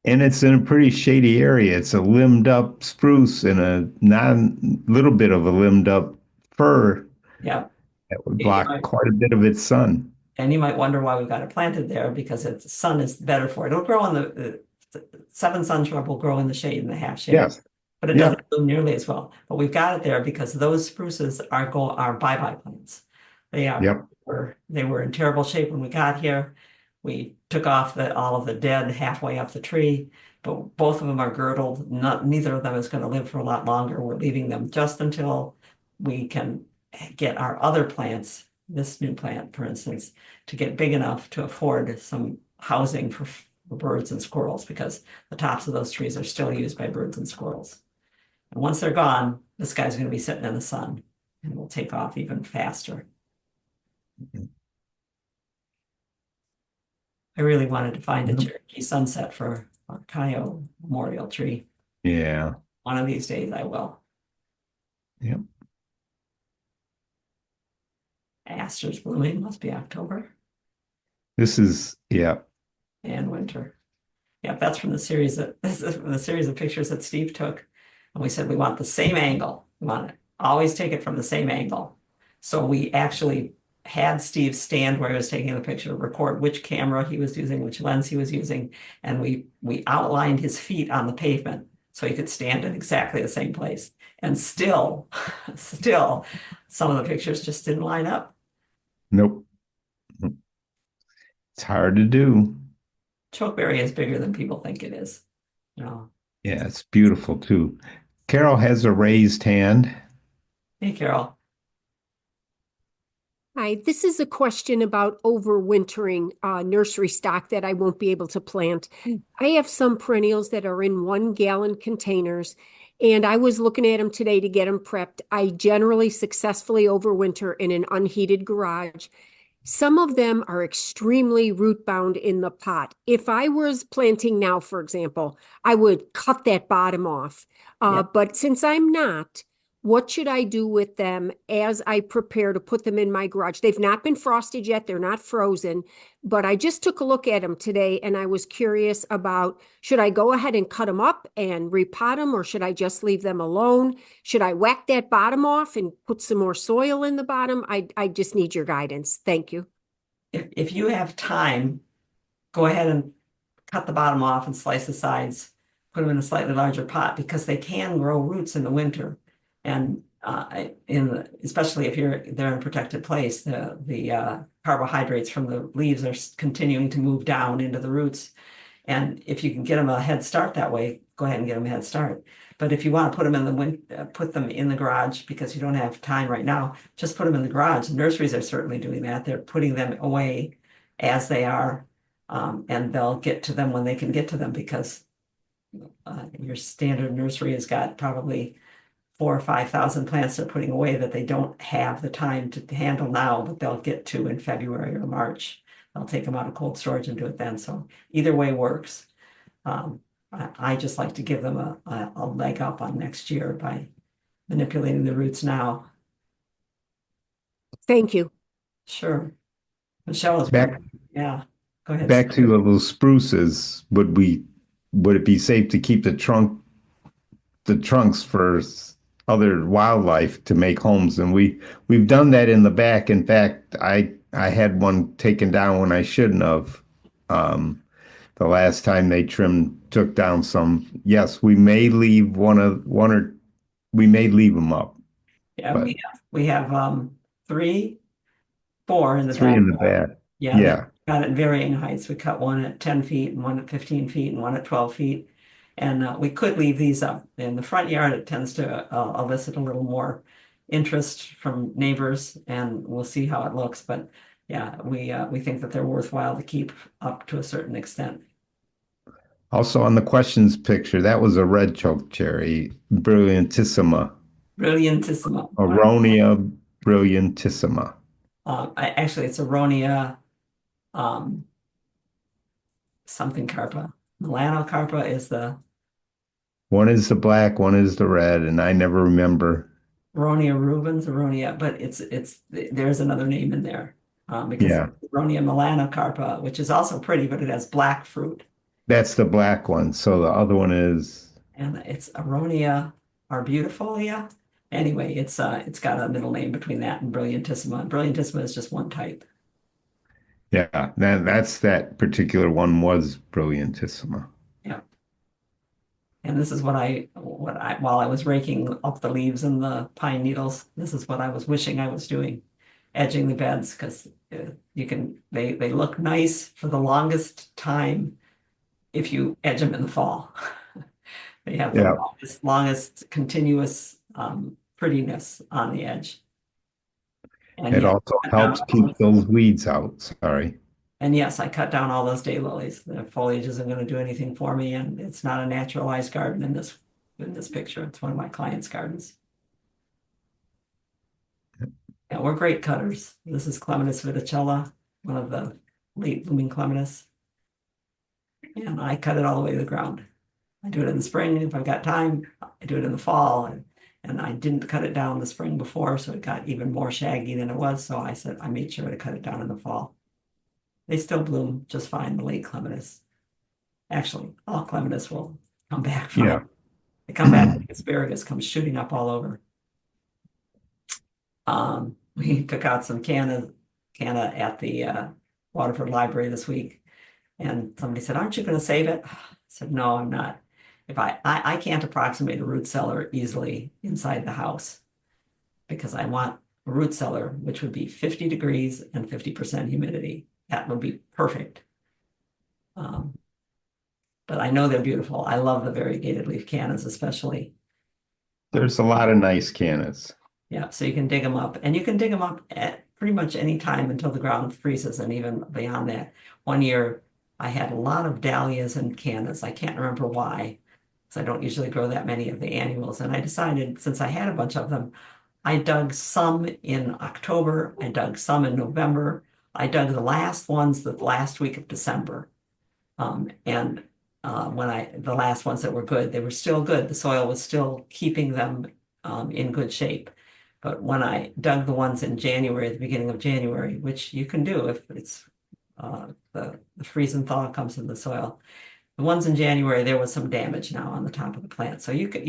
And it's in a pretty shady area. It's a limbed up spruce and a little bit of a limbed up fir Yeah. that would You block might- quite a bit of its sun. And you might wonder why we got it planted there because the sun is better for it. It'll grow in the seven sun shrub will grow in the shade, in the half shade. Yes. But it Yeah. doesn't bloom nearly as well. But we've got it there because those spruces are bye-bye plants. Yep. They were in terrible shape when we got here. We took off all of the dead halfway up the tree, but both of them are girdled. Neither of them is going to live for a lot longer. We're leaving them just until we can get our other plants, this new plant, for instance, to get big enough to afford some housing for birds and squirrels because the tops of those trees are still used by birds and squirrels. And once they're gone, this guy's going to be sitting in the sun and will take off even faster. I really wanted to find a Cherokee sunset for our Cayo memorial tree. Yeah. One of these days I will. Yep. Asters blooming must be October This is, yeah. and winter. Yeah, that's from the series that this is from the series of pictures that Steve took. And we said we want the same angle. We want to always take it from the same angle. So we actually had Steve stand where he was taking the picture, record which camera he was using, which lens he was using, and we outlined his feet on the pavement so he could stand in exactly the same place. And still, still, some of the pictures just didn't line up. Nope. It's hard to do. Chokeberry is bigger than people think it is. You know. Yeah, it's beautiful too. Carol has a raised hand. Hey, Carol. Hi, this is a question about overwintering nursery stock that I won't be able to plant. I have some perennials that are in 1 gallon containers, and I was looking at them today to get them prepped. I generally successfully overwinter in an unheated garage. Some of them are extremely root bound in the pot. If I was planting now, for example, I would cut that bottom off. Yep. But since I'm not, what should I do with them as I prepare to put them in my garage? They've not been frosted yet. They're not frozen, but I just took a look at them today and I was curious about, should I go ahead and cut them up and repot them, or should I just leave them alone? Should I whack that bottom off and put some more soil in the bottom? I just need your guidance. Thank you. If you have time, go ahead and cut the bottom off and slice the sides, put them in a slightly larger pot because they can grow roots in the winter. And especially if they're in a protected place, the carbohydrates from the leaves are continuing to move down into the roots. And if you can get them a head start that way, go ahead and get them a head start. But if you want to put them in the garage because you don't have time right now, just put them in the garage. Nurseries are certainly doing that. They're putting them away as they are, and they'll get to them when they can get to them because your standard nursery has got probably 4,000 or 5,000 plants they're putting away that they don't have the time to handle now, but they'll get to in February or March. They'll take them out of cold storage and do it then. So either way works. I just like to give them a leg up on next year by manipulating the roots now. Thank you. Sure. Michelle is Back yeah. Go ahead. back to those spruces. Would it be safe to keep the trunks for other wildlife to make homes? And we've done that in the back. In fact, I had one taken down when I shouldn't have. The last time they took down some. Yes, we may leave we may leave them up. Yeah, But we have 3, 4 in the three back. in the back. Yeah, Yeah. got at varying heights. We cut one at 10 feet and one at 15 feet and one at 12 feet. And we could leave these up. In the front yard, it tends to elicit a little more interest from neighbors, and we'll see how it looks. But yeah, we think that they're worthwhile to keep up to a certain extent. Also on the questions picture, that was a red choke cherry, brilliantissima, Brilliantissima. Aronia brilliantissima. Actually, it's Aronia something carpa. Melanocarpa is the One is the black, one is the red, and I never remember. Aronia rubens, Aronia, but there's another name in there because Yeah, Aronia melanocarpa, which is also pretty, but it has black fruit. that's the black one. So the other one is, And it's Aronia arbustifolia. Anyway, it's got a middle name between that and Brilliantissima. Brilliantissima is just one type. yeah, that's that particular one was brilliantissima. Yeah. And this is while I was raking up the leaves and the pine needles, this is what I was wishing I was doing, edging the beds because they look nice for the longest time if you edge them in the fall. They have the Yeah, longest continuous prettiness on the edge. And it yeah, also helps keep those weeds out. Sorry. and yes, I cut down all those daylilies. The foliage isn't going to do anything for me, and it's not a naturalized garden in this picture. It's one of my clients' gardens. Yeah, we're great cutters. This is Clematis viticella, one of the late blooming clematis. And I cut it all the way to the ground. I do it in the spring if I've got time. I do it in the fall, and I didn't cut it down the spring before, so it got even more shaggy than it was. So I said I made sure to cut it down in the fall. They still bloom just fine, the late clematis. Actually, all clematis will come back fine. Yeah. They come back like asparagus comes shooting up all over. We took out some canna at the Waterford Library this week, and somebody said, "Aren't you going to save it?" I said, "No, I'm not. If I can't approximate a root cellar easily inside the house because I want a root cellar which would be 50 degrees and 50% humidity. That would be perfect. But I know they're beautiful. I love the variegated leaf cannas, especially. There's a lot of nice cannas. Yeah, so you can dig them up, and you can dig them up at pretty much any time until the ground freezes, and even beyond that. One year, I had a lot of dahlias and cannas. I can't remember why, because I don't usually grow that many of the annuals. And I decided, since I had a bunch of them, I dug some in October, I dug some in November. I dug the last ones the last week of December. And the last ones that were good, they were still good. The soil was still keeping them in good shape. But when I dug the ones in January, at the beginning of January, which you can do if it's the freeze and thaw comes in the soil, the ones in January, there was some damage now on the top of the plant. So you can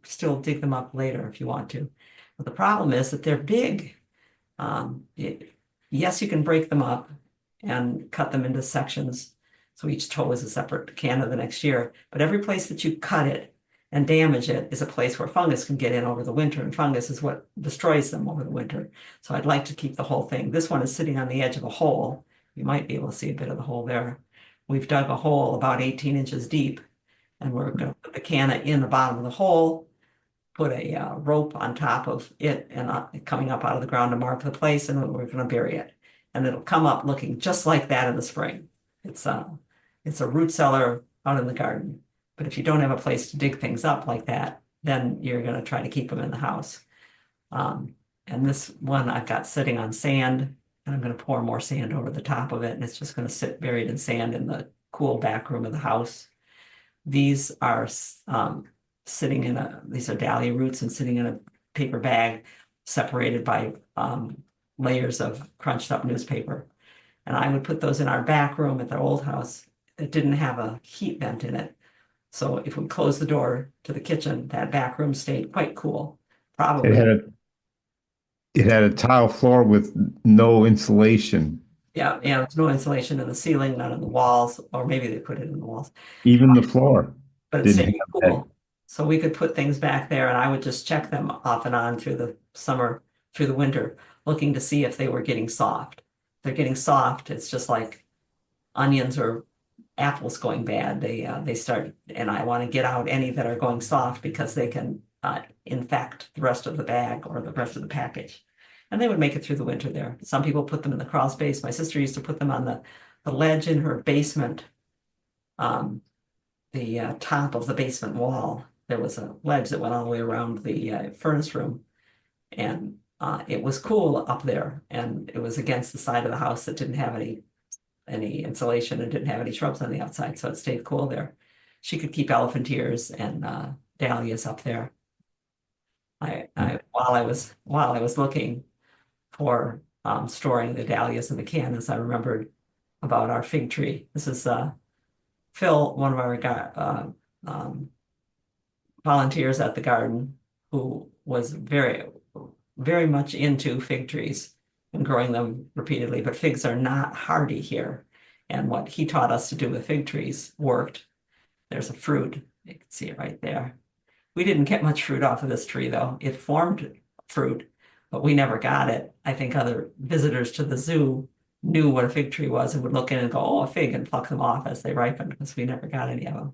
still dig them up later if you want to. But the problem is that they're big. Yes, you can break them up and cut them into sections. So each toe is a separate canna the next year. But every place that you cut it and damage it is a place where fungus can get in over the winter. And fungus is what destroys them over the winter. So I'd like to keep the whole thing. This one is sitting on the edge of a hole. You might be able to see a bit of the hole there. We've dug a hole about 18 inches deep, and we're going to put the canna in the bottom of the hole, put a rope on top of it and coming up out of the ground to mark the place, and we're going to bury it. And it'll come up looking just like that in the spring. It's a root cellar out in the garden. But if you don't have a place to dig things up like that, then you're going to try to keep them in the house. And this one I've got sitting on sand, and I'm going to pour more sand over the top of it, and it's just going to sit buried in sand in the cool back room of the house. These are these are dahlia roots and sitting in a paper bag separated by layers of crunched up newspaper. And I would put those in our back room at the old house. It didn't have a heat vent in it. So if we closed the door to the kitchen, that back room stayed quite cool. Probably. It had a tile floor with no insulation. Yeah, there's no insulation in the ceiling, none in the walls, or maybe they put it in the walls. Even the floor But it didn't stayed have that. cool. So we could put things back there, and I would just check them off and on through the summer, through the winter, looking to see if they were getting soft. If they're getting soft, it's just like onions or apples going bad. They start, and I want to get out any that are going soft because they can infect the rest of the bag or the rest of the package. And they would make it through the winter there. Some people put them in the crawl space. My sister used to put them on the ledge in her basement, the top of the basement wall. There was a ledge that went all the way around the furnace room, and it was cool up there, and it was against the side of the house that didn't have any insulation and didn't have any shrubs on the outside, so it stayed cool there. She could keep elephant ears and dahlias up there. While I was looking for storing the dahlias and the cannas, I remembered about our fig tree. This is Phil, one of our volunteers at the garden, who was very, very much into fig trees and growing them repeatedly. But figs are not hardy here. And what he taught us to do with fig trees worked. There's a fruit. You can see it right there. We didn't get much fruit off of this tree, though. It formed fruit, but we never got it. I think other visitors to the zoo knew what a fig tree was and would look in and go, "Oh, a fig," and pluck them off as they ripened, because we never got any of them.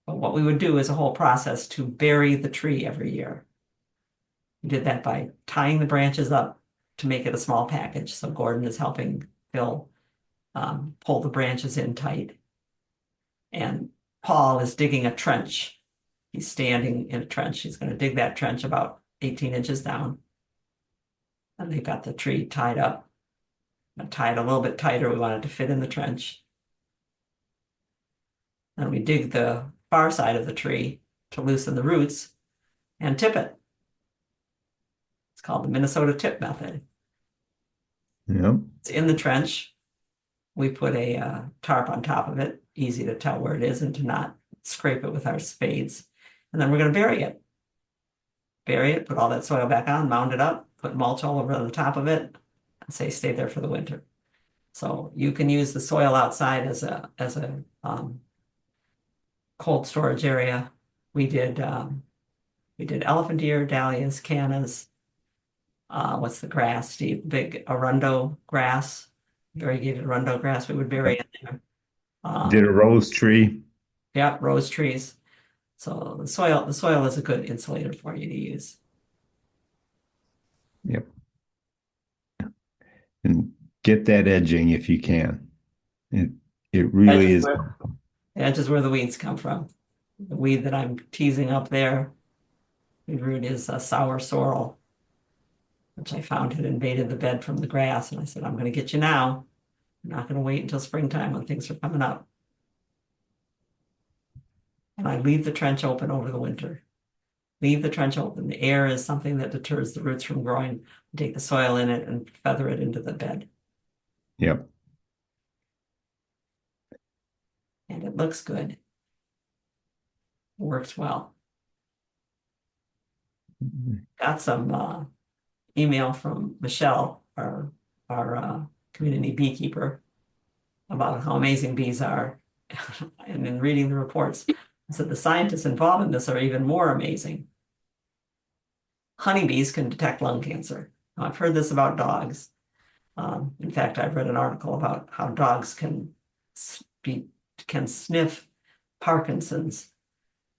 But what we would do is a whole process to bury the tree every year. We did that by tying the branches up to make it a small package. So Gordon is helping Phil pull the branches in tight. And Paul is digging a trench. He's standing in a trench. He's going to dig that trench about 18 inches down. And they've got the tree tied up. I tied a little bit tighter. We wanted to fit in the trench. And we dig the far side of the tree to loosen the roots and tip it. It's called the Minnesota tip method. Yep. It's in the trench. We put a tarp on top of it, easy to tell where it is and to not scrape it with our spades. And then we're going to bury it. Bury it, put all that soil back on, mound it up, put mulch all over the top of it, and say stay there for the winter. So you can use the soil outside as a cold storage area. We did elephant ear, dahlias, cannas. What's the grass, Steve? Big arundo grass, variegated arundo grass. We would bury in there. Did a rose tree. Yeah, rose trees. So the soil is a good insulator for you to use. Yep. And get that edging if you can. It really is. The edge is where the weeds come from. The weed that I'm teasing up there, the root is a sour sorrel, which I found had invaded the bed from the grass. And I said, I'm going to get you now. I'm not going to wait until springtime when things are coming up. And I leave the trench open over the winter. Leave the trench open. The air is something that deters the roots from growing. Take the soil in it and feather it into the bed. Yep. And it looks good. It works well. Got some email from Michelle, our community beekeeper, about how amazing bees are. And in reading the reports, I said the scientists involved in this are even more amazing. Honeybees can detect lung cancer. Now, I've heard this about dogs. In fact, I've read an article about how dogs can sniff Parkinson's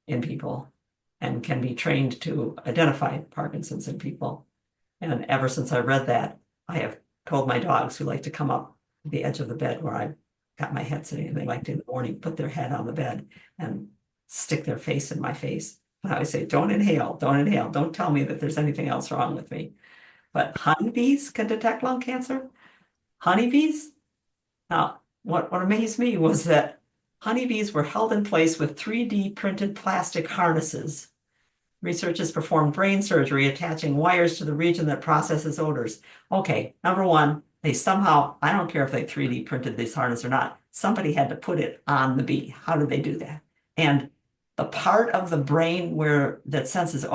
in people and can be trained to identify Parkinson's in people. And ever since I read that, I have told my dogs who like to come up the edge of the bed where I got my head sitting, and they like to in the morning put their head on the bed and stick their face in my face. And I always say, don't inhale, don't inhale. Don't tell me that there's anything else wrong with me. But honeybees can detect lung cancer. Honeybees? Now, what amazed me was that honeybees were held in place with 3D printed plastic harnesses. Researchers performed brain surgery attaching wires to the region that processes odors. Okay, number one, they somehow, I don't care if they 3D printed this harness or not, somebody had to put it on the bee. How did they do that? And the part of the brain that senses,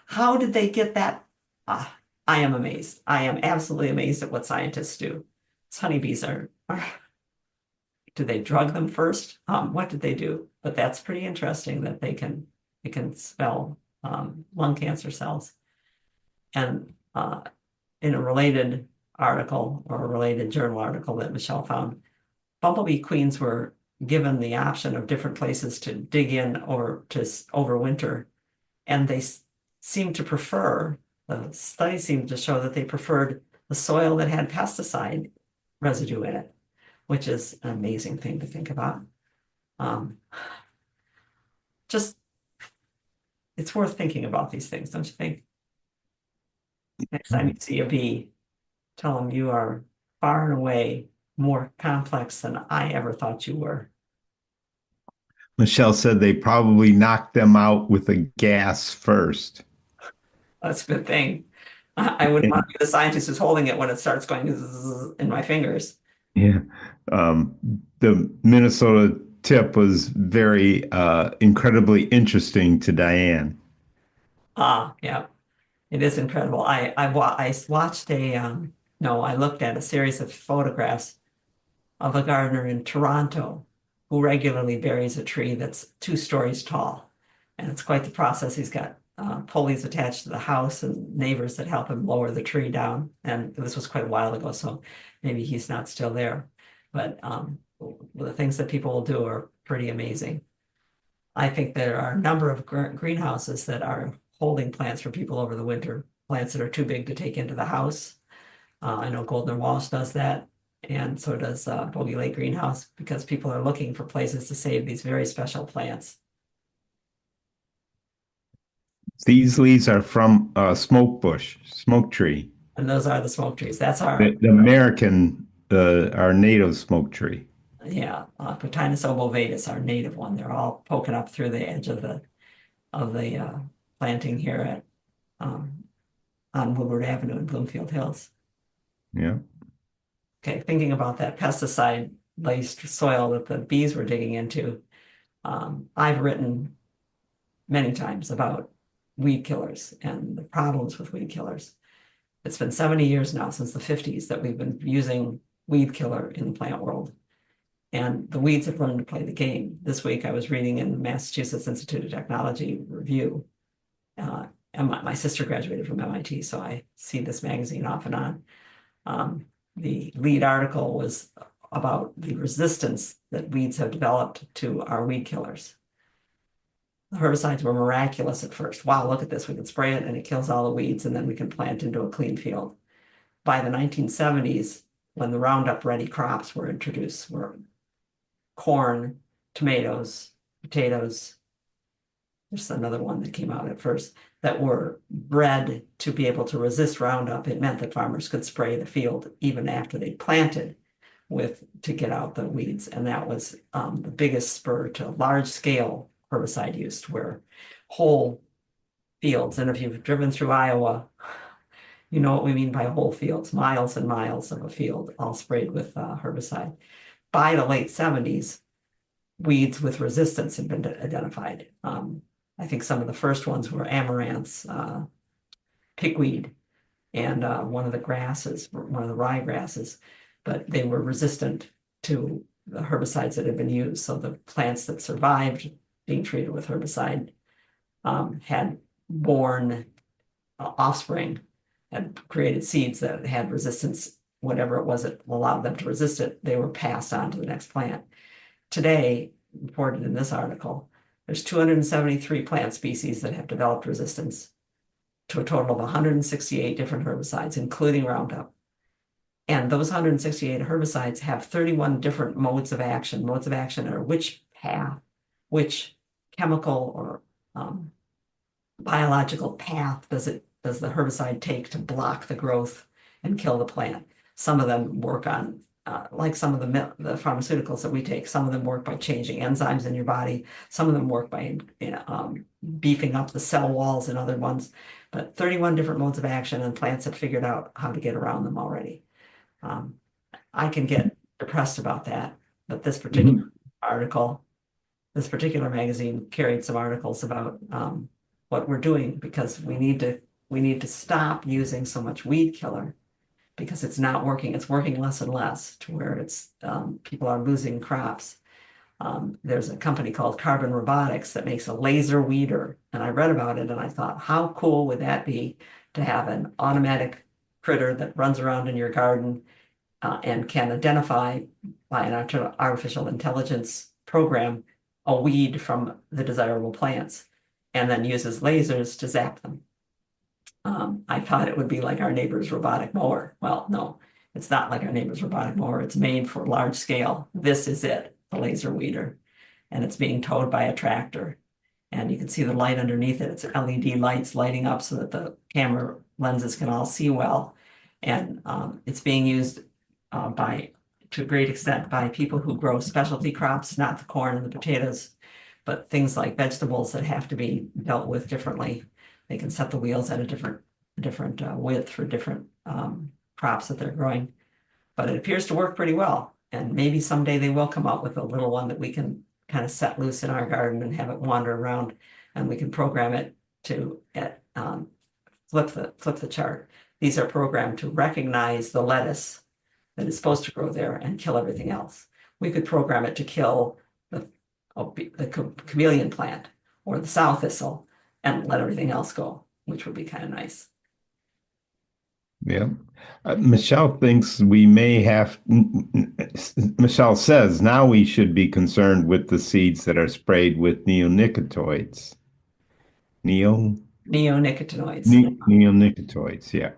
how did they get that? I am amazed. I am absolutely amazed at what scientists do. These honeybees do they drug them first? What did they do? But that's pretty interesting that they can smell lung cancer cells. And in a related article or a related journal article that Michelle found, bumblebee queens were given the option of different places to dig in or to overwinter, and they seemed to prefer, the study seemed to show that they preferred the soil that had pesticide residue in it, which is an amazing thing to think about. Just, it's worth thinking about these things, don't you think? Next time you see a bee, tell them you are far and away more complex than I ever thought you were. Michelle said they probably knocked them out with a gas first. That's a good thing. I wouldn't want to be the scientist who's holding it when it starts going in my fingers. Yeah. The Minnesota tip was very incredibly interesting to Diane. Yeah, it is incredible. I watched I looked at a series of photographs of a gardener in Toronto who regularly buries a tree that's 2 stories tall. And it's quite the process. He's got pulleys attached to the house and neighbors that help him lower the tree down. And this was quite a while ago, so maybe he's not still there. But the things that people will do are pretty amazing. I think there are a number of greenhouses that are holding plants for people over the winter, plants that are too big to take into the house. I know Goldner Walsh does that, and so does Bogey Lake Greenhouse, because people are looking for places to save these very special plants. These leaves are from smoke tree. And those are the smoke trees. That's The American, our native smoke tree. Cotinus obovatus, our native one. They're all poking up through the edge of the planting here at on Woodward Avenue in Bloomfield Hills. Yeah. Okay, thinking about that pesticide-laced soil that the bees were digging into, I've written many times about weed killers and the problems with weed killers. It's been 70 years now, since the 50s, that we've been using weed killer in the plant world. And the weeds have learned to play the game. This week I was reading in the Massachusetts Institute of Technology Review. And my sister graduated from MIT, so I see this magazine off and on. The lead article was about the resistance that weeds have developed to our weed killers. The herbicides were miraculous at first. Wow, look at this. We can spray it and it kills all the weeds, and then we can plant into a clean field. By the 1970s, when the Roundup ready crops were introduced, were corn, tomatoes, potatoes. There's another one that came out at first that were bred to be able to resist Roundup. It meant that farmers could spray the field even after they planted to get out the weeds. And that was the biggest spur to large scale herbicide use, where whole fields, and if you've driven through Iowa, you know what we mean by whole fields, miles and miles of a field all sprayed with herbicide. By the late 70s, weeds with resistance had been identified. I think some of the first ones were amaranths, pigweed, and one of the rye grasses, but they were resistant to the herbicides that had been used. So the plants that survived being treated with herbicide had born offspring, had created seeds that had resistance, whatever it was that allowed them to resist it. They were passed on to the next plant. Today, reported in this article, there's 273 plant species that have developed resistance to a total of 168 different herbicides, including Roundup. And those 168 herbicides have 31 different modes of action. Modes of action are which path, which chemical or biological path does the herbicide take to block the growth and kill the plant. Some of them work on, like some of the pharmaceuticals that we take, some of them work by changing enzymes in your body. Some of them work by beefing up the cell walls in other ones. But 31 different modes of action, and plants have figured out how to get around them already. I can get depressed about that, but this particular article, this particular magazine carried some articles about what we're doing, because we need to stop using so much weed killer, because it's not working. It's working less and less, to where it's people are losing crops. There's a company called Carbon Robotics that makes a laser weeder, and I read about it and I thought, how cool would that be to have an automatic critter that runs around in your garden and can identify by an artificial intelligence program a weed from the desirable plants, and then uses lasers to zap them. I thought it would be like our neighbor's robotic mower. Well, no, it's not like our neighbor's robotic mower. It's made for large scale. This is it, the laser weeder, and it's being towed by a tractor. And you can see the light underneath it. It's LED lights lighting up so that the camera lenses can all see well. And it's being used to a great extent by people who grow specialty crops, not the corn and the potatoes, but things like vegetables that have to be dealt with differently. They can set the wheels at a different width for different crops that they're growing. But it appears to work pretty well. And maybe someday they will come out with a little one that we can kind of set loose in our garden and have it wander around, and we can program it to flip the chart. These are programmed to recognize the lettuce that is supposed to grow there and kill everything else. We could program it to kill the chameleon plant or the sow thistle and let everything else go, which would be kind of nice. Yeah. Michelle thinks we may have, Michelle says now we should be concerned with the seeds that are sprayed with neonicotinoids. Neonicotinoids. Neonicotinoids, yeah.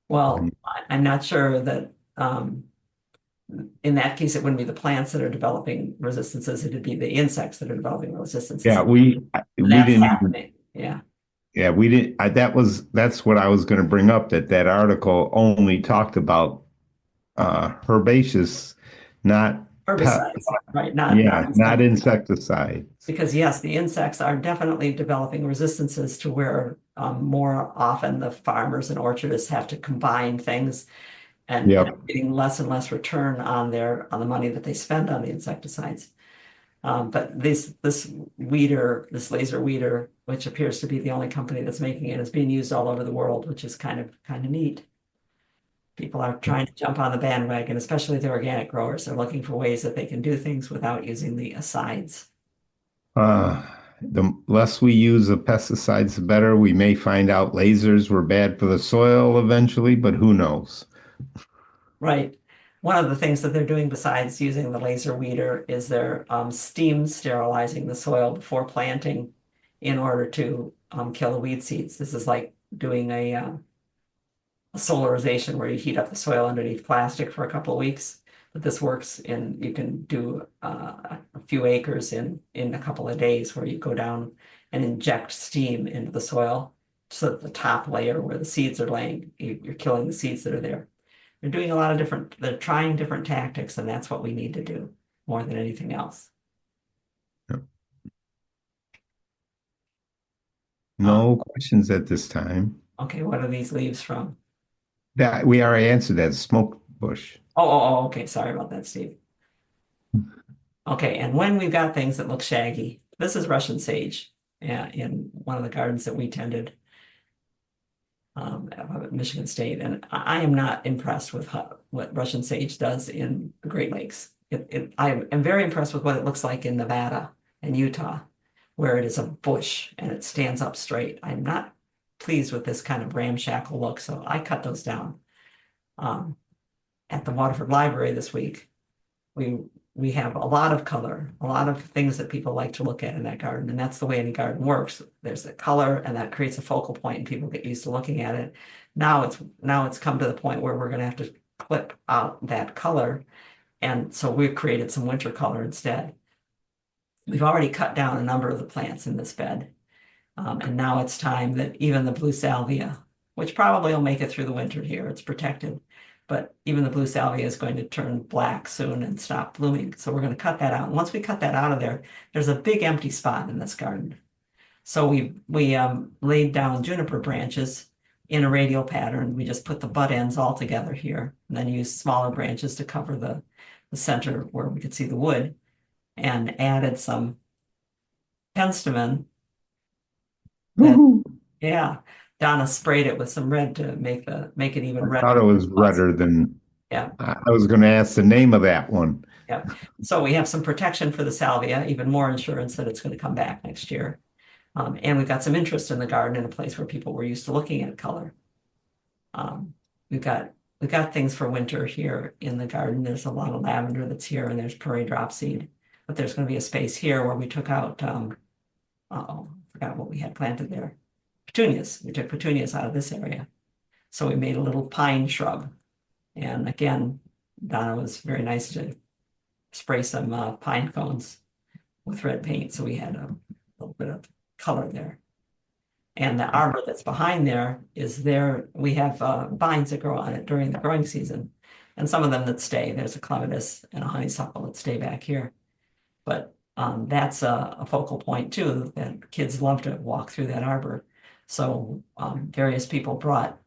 Well, I'm not sure that in that case, it wouldn't be the plants that are developing resistances. It'd be the insects that are developing resistances. Yeah, we didn't happening. Yeah. Yeah, we didn't. That's what I was going to bring up. That article only talked about herbaceous, not Herbicides, right? Yeah, not Insecticides. insecticides. Because yes, the insects are definitely developing resistances to where more often the farmers and orchardists have to combine things and Yep. getting less and less return on the money that they spend on the insecticides. But this weeder, this laser weeder, which appears to be the only company that's making it, is being used all over the world, which is kind of neat. People are trying to jump on the bandwagon, especially the organic growers. They're looking for ways that they can do things without using the asides. The less we use of pesticides, the better. We may find out lasers were bad for the soil eventually, but who knows? Right. One of the things that they're doing besides using the laser weeder is they're steam sterilizing the soil before planting in order to kill the weed seeds. This is like doing a solarization where you heat up the soil underneath plastic for a couple of weeks. But this works you can do a few acres in a couple of days where you go down and inject steam into the soil so that the top layer where the seeds are laying, you're killing the seeds that are there. They're trying different tactics, and that's what we need to do more than anything else. No questions at this time. Okay, what are these leaves from? That we already answered that smoke bush. Okay. Sorry about that, Steve. Okay, and when we've got things that look shaggy, this is Russian sage, in one of the gardens that we tended at Michigan State, and I am not impressed with what Russian sage does in the Great Lakes. I am very impressed with what it looks like in Nevada and Utah, where it is a bush and it stands up straight. I'm not pleased with this kind of ramshackle look, so I cut those down. At the Waterford Library this week, we have a lot of color, a lot of things that people like to look at in that garden. And that's the way any garden works. There's the color and that creates a focal point and people get used to looking at it. Now it's come to the point where we're going to have to clip out that color. And so we've created some winter color instead. We've already cut down a number of the plants in this bed. And now it's time that even the blue salvia, which probably will make it through the winter here, it's protected. But even the blue salvia is going to turn black soon and stop blooming. So we're going to cut that out. And once we cut that out of there, there's a big empty spot in this garden. So we laid down juniper branches in a radial pattern. We just put the butt ends all together here and then used smaller branches to cover the center where we could see the wood, and added some penstemon. Yeah. Donna sprayed it with some red to make it even I redder. thought it was redder than. Yeah. I was going to ask the name of that one. Yeah. So we have some protection for the salvia, even more insurance that it's going to come back next year. And we've got some interest in the garden in a place where people were used to looking at color. We've got things for winter here in the garden. There's a lot of lavender that's here, and there's prairie drop seed. But there's going to be a space here where we took out, forgot what we had planted there. Petunias. We took petunias out of this area. So we made a little pine shrub. And again, Donna was very nice to spray some pine cones with red paint. So we had a little bit of color there. And the arbor that's behind there we have vines that grow on it during the growing season. And some of them that stay. There's a clematis and a honeysuckle that stay back here. But that's a focal point too, that kids love to walk through that arbor. So various people brought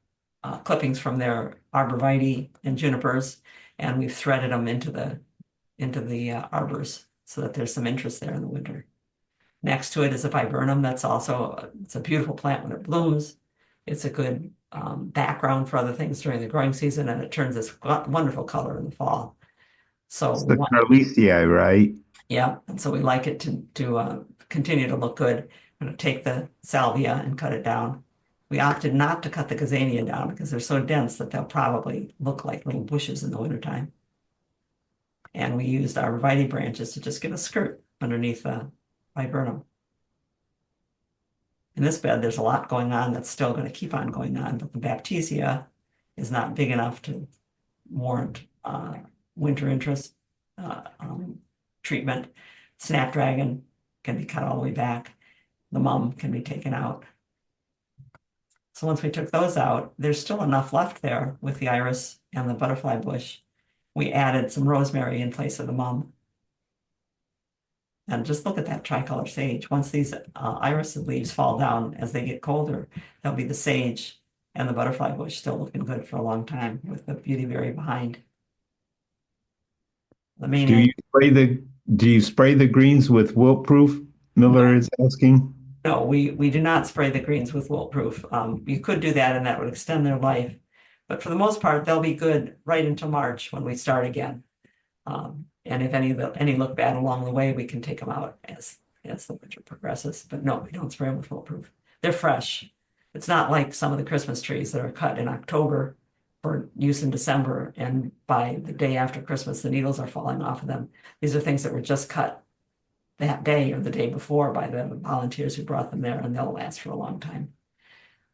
clippings from their arborvitae and junipers, and we've threaded them into the arbors so that there's some interest there in the winter. Next to it is a viburnum. It's a beautiful plant when it blooms. It's a good background for other things during the growing season, and it turns this wonderful color in the fall. So It's the Carlisiae, right? yeah, and so we like it to continue to look good. I'm going to take the salvia and cut it down. We opted not to cut the gazania down because they're so dense that they'll probably look like little bushes in the wintertime. And we used arborvitae branches to just get a skirt underneath the viburnum. In this bed, there's a lot going on that's still going to keep on going on, but the baptisia is not big enough to warrant winter interest treatment. Snapdragon can be cut all the way back. The mum can be taken out. So once we took those out, there's still enough left there with the iris and the butterfly bush we added some rosemary in place of the mum. And just look at that tricolor sage. Once these iris leaves fall down as they get colder, there'll be the sage and the butterfly bush still looking good for a long time with the beautyberry behind. The main Do you spray the greens with wilt-proof? Miller is asking. No, we do not spray the greens with wilt-proof. You could do that and that would extend their life. But for the most part, they'll be good right into March when we start again. And if any look bad along the way, we can take them out as the winter progresses. But no, we don't spray them with wilt-proof. They're fresh. It's not like some of the Christmas trees that are cut in October for use in December, and by the day after Christmas, the needles are falling off of them. These are things that were just cut that day or the day before by the volunteers who brought them there, and they'll last for a long time.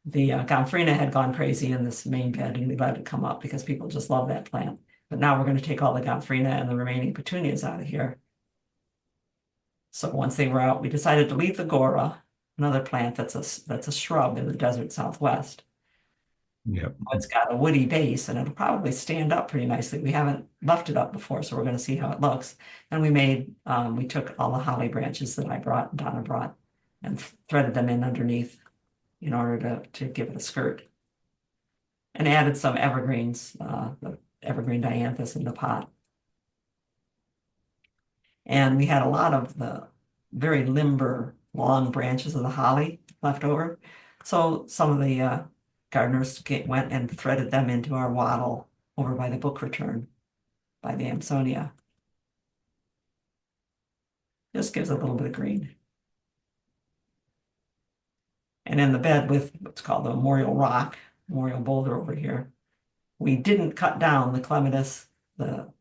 The gomphrena had gone crazy in this main bed, and we let it come up because people just love that plant. But now we're going to take all the gomphrena and the remaining petunias out of here. So once they were out, we decided to leave the gora, another plant that's a shrub in the desert Southwest. Yep. It's got a woody base and it'll probably stand up pretty nicely. We haven't left it up before, so we're going to see how it looks. And we took all the holly branches that Donna brought, and threaded them in underneath in order to give it a skirt. And added some evergreens, the evergreen dianthus in the pot. And we had a lot of the very limber, long branches of the holly left over. So some of the gardeners went and threaded them into our wattle over by the book return by the Amsonia. Just gives a little bit of green. And in the bed with what's called the memorial rock, memorial boulder over here, we didn't cut down the clematis, the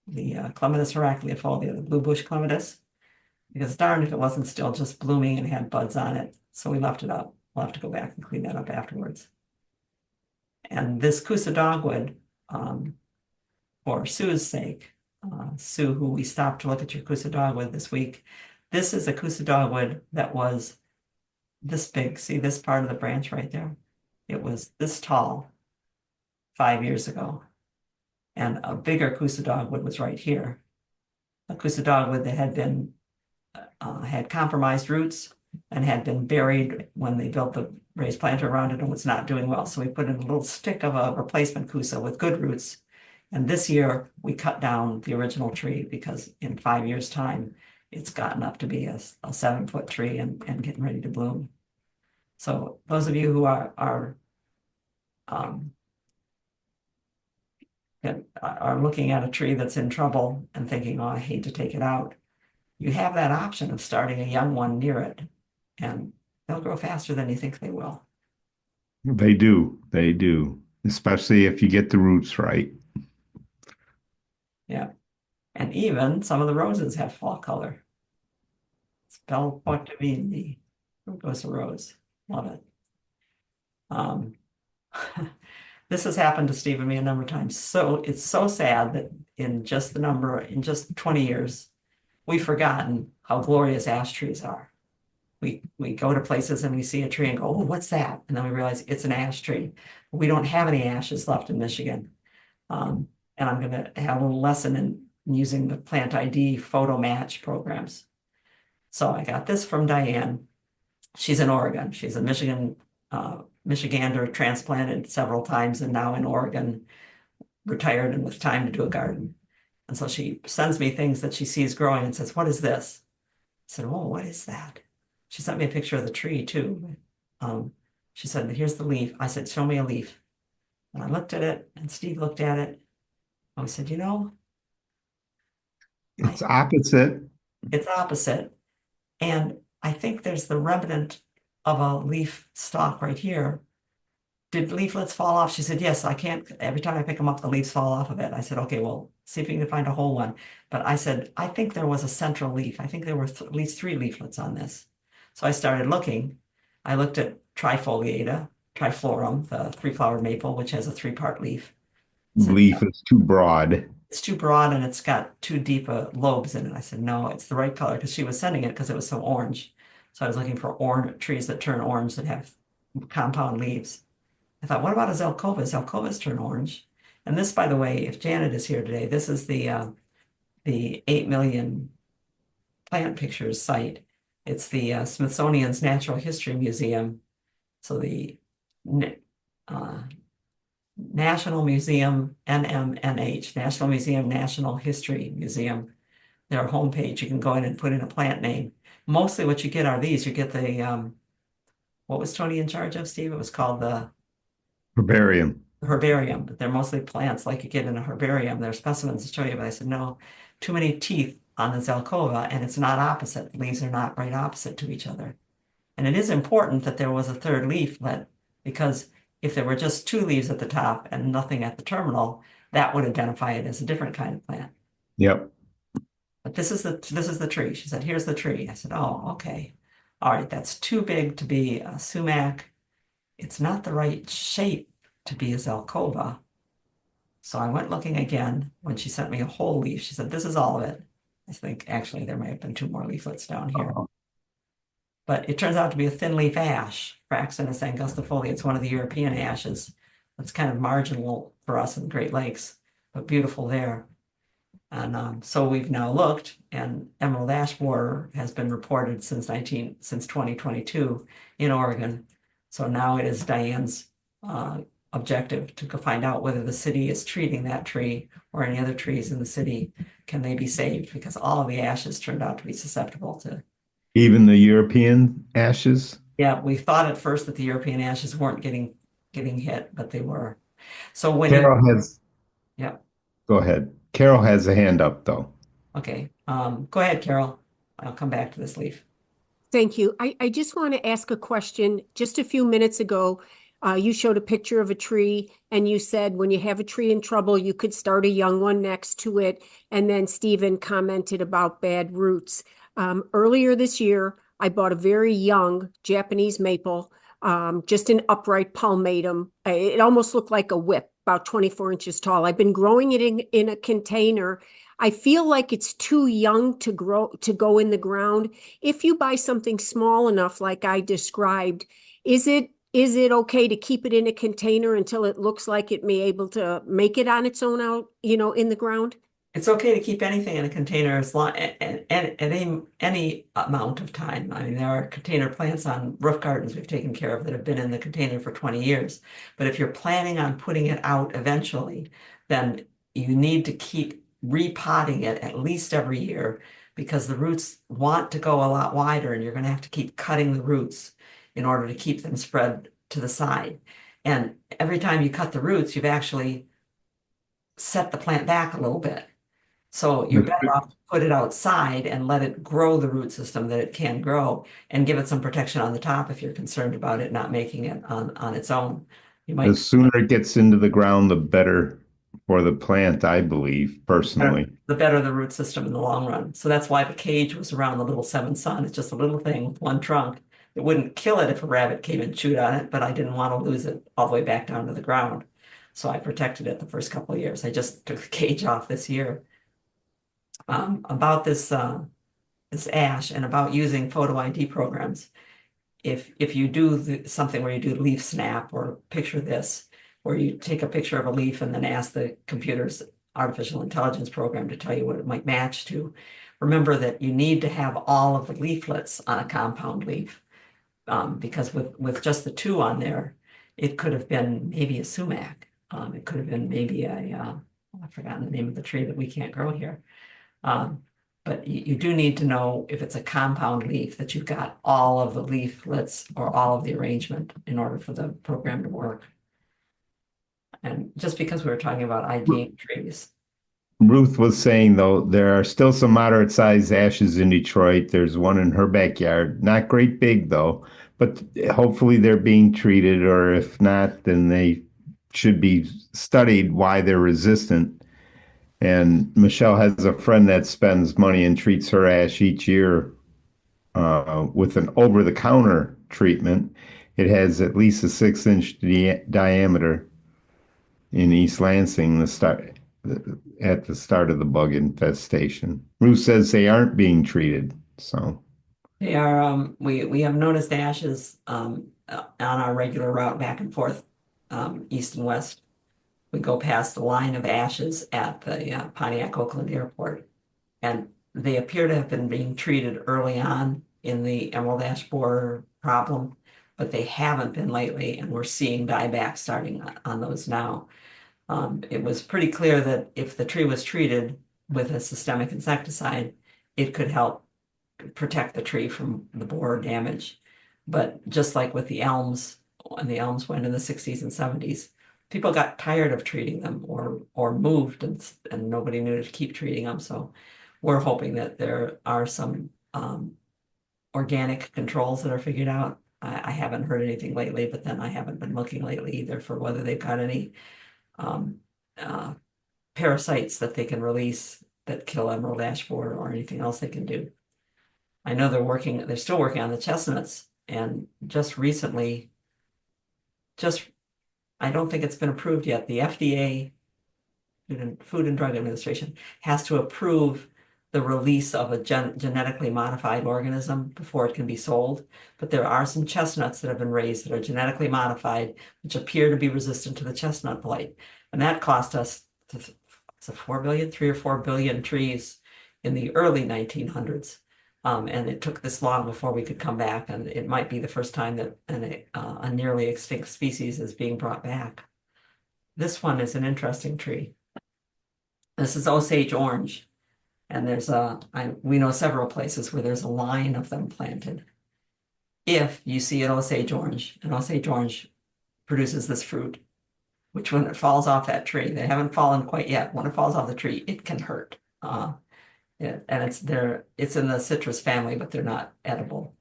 Clematis heracleofolia, the blue bush clematis, because darn if it wasn't still just blooming and had buds on it. So we left it up. We'll have to go back and clean that up afterwards. And this Kusa dogwood, for Sue's sake, Sue, who we stopped to look at your Kusa dogwood this week, this is a Kusa dogwood that was this big. See this part of the branch right there? It was this tall 5 years ago. And a bigger Kusa dogwood was right here. A Kusa dogwood that had compromised roots and had been buried when they built the raised planter around it and was not doing well. So we put in a little stick of a replacement Kusa with good roots. And this year we cut down the original tree because in 5 years' time, it's gotten up to be a 7-foot tree and getting ready to bloom. So those of you who are looking at a tree that's in trouble and thinking, oh, I hate to take it out, you have that option of starting a young one near it, and they'll grow faster than you think they will. They do, especially if you get the roots right. Yeah, and even some of the roses have fall color. It's Belle Portavini, Rosa Rose, love it. This has happened to Steve and me a number of times. So it's so sad that in just 20 years, we've forgotten how glorious ash trees are. We go to places and we see a tree and go, oh, what's that? And then we realize it's an ash tree. We don't have any ashes left in Michigan. And I'm going to have a little lesson in using the plant ID photo match programs. So I got this from Diane. She's in Oregon. She's a Michigander, transplanted several times and now in Oregon, retired and with time to do a garden. And so she sends me things that she sees growing and says, what is this? I said, oh, what is that? She sent me a picture of the tree too. She said, here's the leaf. I said, show me a leaf. And I looked at it and Steve looked at it. And I said, it's opposite. It's opposite. And I think there's the remnant of a leaf stalk right here. Did leaflets fall off? She said, yes, I can't. Every time I pick them up, the leaves fall off of it. I said, okay, well, see if you can find a whole one. But I said, I think there was a central leaf. I think there were at least 3 leaflets on this. So I started looking. I looked at trifoliata, triflorum, the 3-flowered maple, which has a 3-part leaf. Leaf is too broad. It's too broad and it's got too deep lobes in it. I said, no, it's the right color, because she was sending it because it was so orange. So I was looking for trees that turn orange that have compound leaves. I thought, what about a Zelkova? Zelkovas turn orange. And this, by the way, if Janet is here today, this is the 8 million plant pictures site. It's the Smithsonian's Natural History Museum. So the uh, National Museum, NMNH, National Museum, National History Museum. Their homepage, you can go in and put in a plant name. Mostly what you get are these. You get the what was Tony in charge of, Steve? It was called the Herbarium. herbarium, but they're mostly plants like you get in a herbarium. They're specimens to show you, but I said, no, too many teeth on the Zelkova, and it's not opposite. The leaves are not right opposite to each other. And it is important that there was a third leaflet, because if there were just two leaves at the top and nothing at the terminal, that would identify it as a different kind of plant. Yep. But this is the tree. She said, here's the tree. I said, oh, okay. All right, that's too big to be a sumac. It's not the right shape to be a Zelkova. So I went looking again. When she sent me a whole leaf, she said, this is all of it. I think actually there may have been two more leaflets down here. But it turns out to be a thin leaf ash, Fraxinus angustifolia. It's one of the European ashes. That's kind of marginal for us in the Great Lakes, but beautiful there. And so we've now looked, and emerald ash borer has been reported since 2022 in Oregon. So now it is Diane's objective to go find out whether the city is treating that tree or any other trees in the city. Can they be saved? Because all of the ashes turned out to be susceptible to. Even the European ashes? Yeah, we thought at first that the European ashes weren't getting hit, but they were. So when Carol has, yeah, go ahead. Carol has a hand up though. okay. Go ahead, Carol. I'll come back to this leaf. Thank you. I just want to ask a question. Just a few minutes ago, you showed a picture of a tree and you said when you have a tree in trouble, you could start a young one next to it. And then Stephen commented about bad roots. Earlier this year, I bought a very young Japanese maple, just an upright palmatum. It almost looked like a whip, about 24 inches tall. I've been growing it in a container. I feel like it's too young to go in the ground. If you buy something small enough, like I described, is it okay to keep it in a container until it looks like it may able to make it on its own out, in the ground? It's okay to keep anything in a container as long and at any amount of time. I mean, there are container plants on roof gardens we've taken care of that have been in the container for 20 years. But if you're planning on putting it out eventually, then you need to keep repotting it at least every year, because the roots want to go a lot wider and you're going to have to keep cutting the roots in order to keep them spread to the side. And every time you cut the roots, you've actually set the plant back a little bit. So you're better off to put it outside and let it grow the root system that it can grow, and give it some protection on the top if you're concerned about it not making it on its own. You The might sooner it gets into the ground, the better for the plant, I believe, personally. the better the root system in the long run. So that's why the cage was around the little seven sun. It's just a little thing with one trunk. It wouldn't kill it if a rabbit came and chewed on it, but I didn't want to lose it all the way back down to the ground. So I protected it the first couple of years. I just took the cage off this year. About this ash and about using photo ID programs. If you do something where you do leaf snap or picture this, where you take a picture of a leaf and then ask the computer's artificial intelligence program to tell you what it might match to, remember that you need to have all of the leaflets on a compound leaf, because with just the two on there, it could have been maybe a sumac. It could have been maybe I've forgotten the name of the tree that we can't grow here. But you do need to know if it's a compound leaf that you've got all of the leaflets or all of the arrangement in order for the program to work. And just because we were talking about IDing trees. Ruth was saying, though, there are still some moderate sized ashes in Detroit. There's one in her backyard. Not great big, though, but hopefully they're being treated, or if not, then they should be studied why they're resistant. And Michelle has a friend that spends money and treats her ash each year with an over-the-counter treatment. It has at least a 6-inch diameter in East Lansing, at the start of the bug infestation. Ruth says they aren't being treated, so. They are, we have noticed ashes on our regular route back and forth, east and west. we go past the line of ashes at the Pontiac Oakland Airport. And they appear to have been being treated early on in the emerald ash borer problem, but they haven't been lately, and we're seeing dieback starting on those now. It was pretty clear that if the tree was treated with a systemic insecticide, it could help protect the tree from the borer damage. But just like with the elms, when the elms went in the 60s and 70s, people got tired of treating them or moved and nobody knew to keep treating them. So we're hoping that there are some organic controls that are figured out. I haven't heard anything lately, but then I haven't been looking lately either for whether they've got any parasites that they can release that kill emerald ash borer or anything else they can do. I know they're still working on the chestnuts, and just recently, I don't think it's been approved yet. The FDA, Food and Drug Administration, has to approve the release of a genetically modified organism before it can be sold. But there are some chestnuts that have been raised that are genetically modified, which appear to be resistant to the chestnut blight. And that cost us, it's a 3 or 4 billion trees in the early 1900s. And it took this long before we could come back, and it might be the first time that a nearly extinct species is being brought back. This one is an interesting tree. This is Osage orange, and we know several places where there's a line of them planted. If you see an Osage orange produces this fruit, which when it falls off that tree, they haven't fallen quite yet. When it falls off the tree, it can hurt. Yeah, and it's in the citrus family, but they're not edible.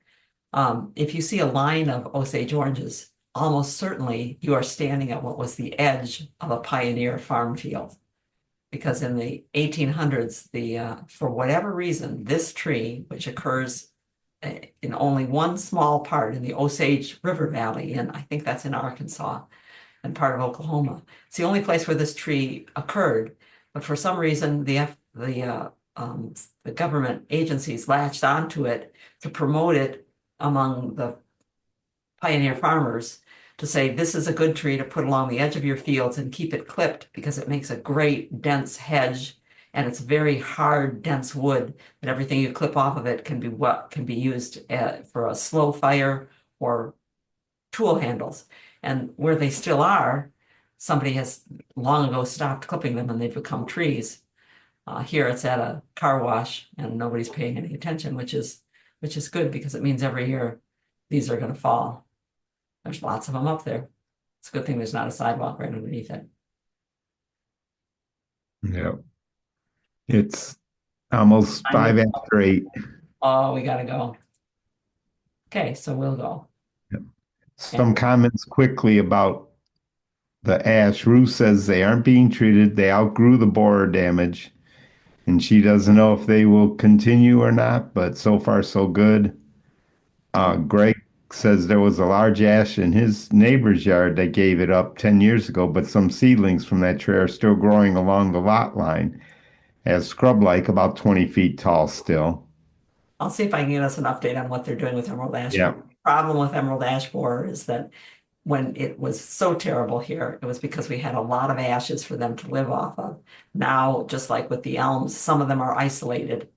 If you see a line of Osage oranges, almost certainly you are standing at what was the edge of a pioneer farm field. Because in the 1800s, for whatever reason, this tree, which occurs in only one small part in the Osage River Valley, and I think that's in Arkansas and part of Oklahoma, it's the only place where this tree occurred. But for some reason, the government agencies latched onto it to promote it among the pioneer farmers, to say this is a good tree to put along the edge of your fields and keep it clipped because it makes a great dense hedge, and it's very hard, dense wood that everything you clip off of it can be used for a slow fire or tool handles. And where they still are, somebody has long ago stopped clipping them and they've become trees. Here it's at a car wash and nobody's paying any attention, which is good because it means every year these are going to fall. There's lots of them up there. It's a good thing there's not a sidewalk right underneath it. Yeah. It's almost 5 after 8. Oh, we gotta go. Okay, so we'll go. Some comments quickly about the ash. Ruth says they aren't being treated. They outgrew the borer damage, and she doesn't know if they will continue or not, but so far so good. Greg says there was a large ash in his neighbor's yard that gave it up 10 years ago, but some seedlings from that tree are still growing along the lot line as scrub-like, about 20 feet tall still. I'll see if I can get us an update on what they're doing with emerald ash Yeah. borer. The problem with emerald ash borer is that when it was so terrible here, it was because we had a lot of ashes for them to live off of. Now, just like with the elms, some of them are isolated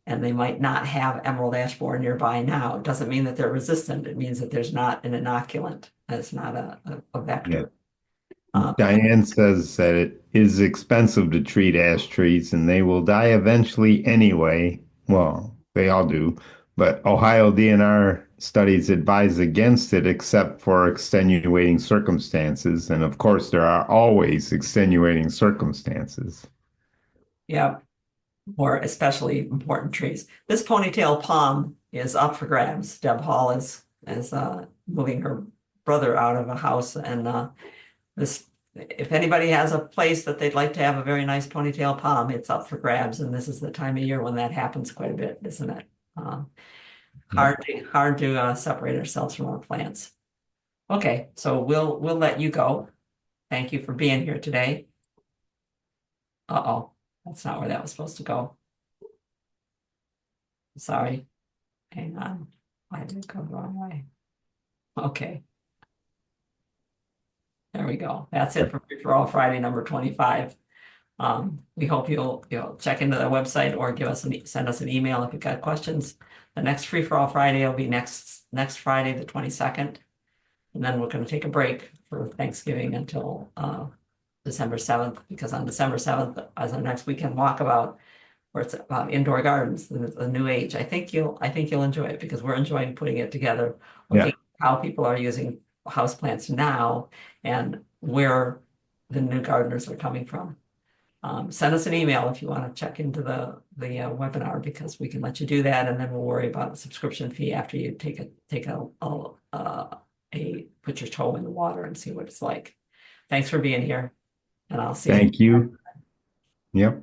and they might not have emerald ash borer nearby now. It doesn't mean that they're resistant. It means that there's not an inoculant. It's not a vector. Diane says that it is expensive to treat ash trees and they will die eventually anyway. Well, they all do, but Ohio DNR studies advise against it except for extenuating circumstances. And of course, there are always extenuating circumstances. Yeah, or especially important trees. This ponytail palm is up for grabs. Deb Hall is moving her brother out of a house, and if anybody has a place that they'd like to have a very nice ponytail palm, it's up for grabs, and this is the time of year when that happens quite a bit, isn't it? Hard to separate ourselves from our plants. Okay, so we'll let you go. Thank you for being here today. Uh-oh, that's not where that was supposed to go. Sorry. Hang on. Why did it go the wrong way? Okay. There we go. That's it for Free for All Friday number 25. We hope you'll check into the website or send us an email if you've got questions. The next Free for All Friday will be next Friday, the 22nd. And then we're going to take a break for Thanksgiving until December 7th, because on December 7th, as our next weekend walkabout, where it's about indoor gardens, the new age. I think you'll enjoy it, because we're enjoying putting it together, looking at how people are using houseplants now and where the new gardeners are coming from. Send us an email if you want to check into the webinar, because we can let you do that, and then we'll worry about a subscription fee after you put your toe in the water and see what it's like. Thanks for being here, and I'll see you. Thank you. Yep.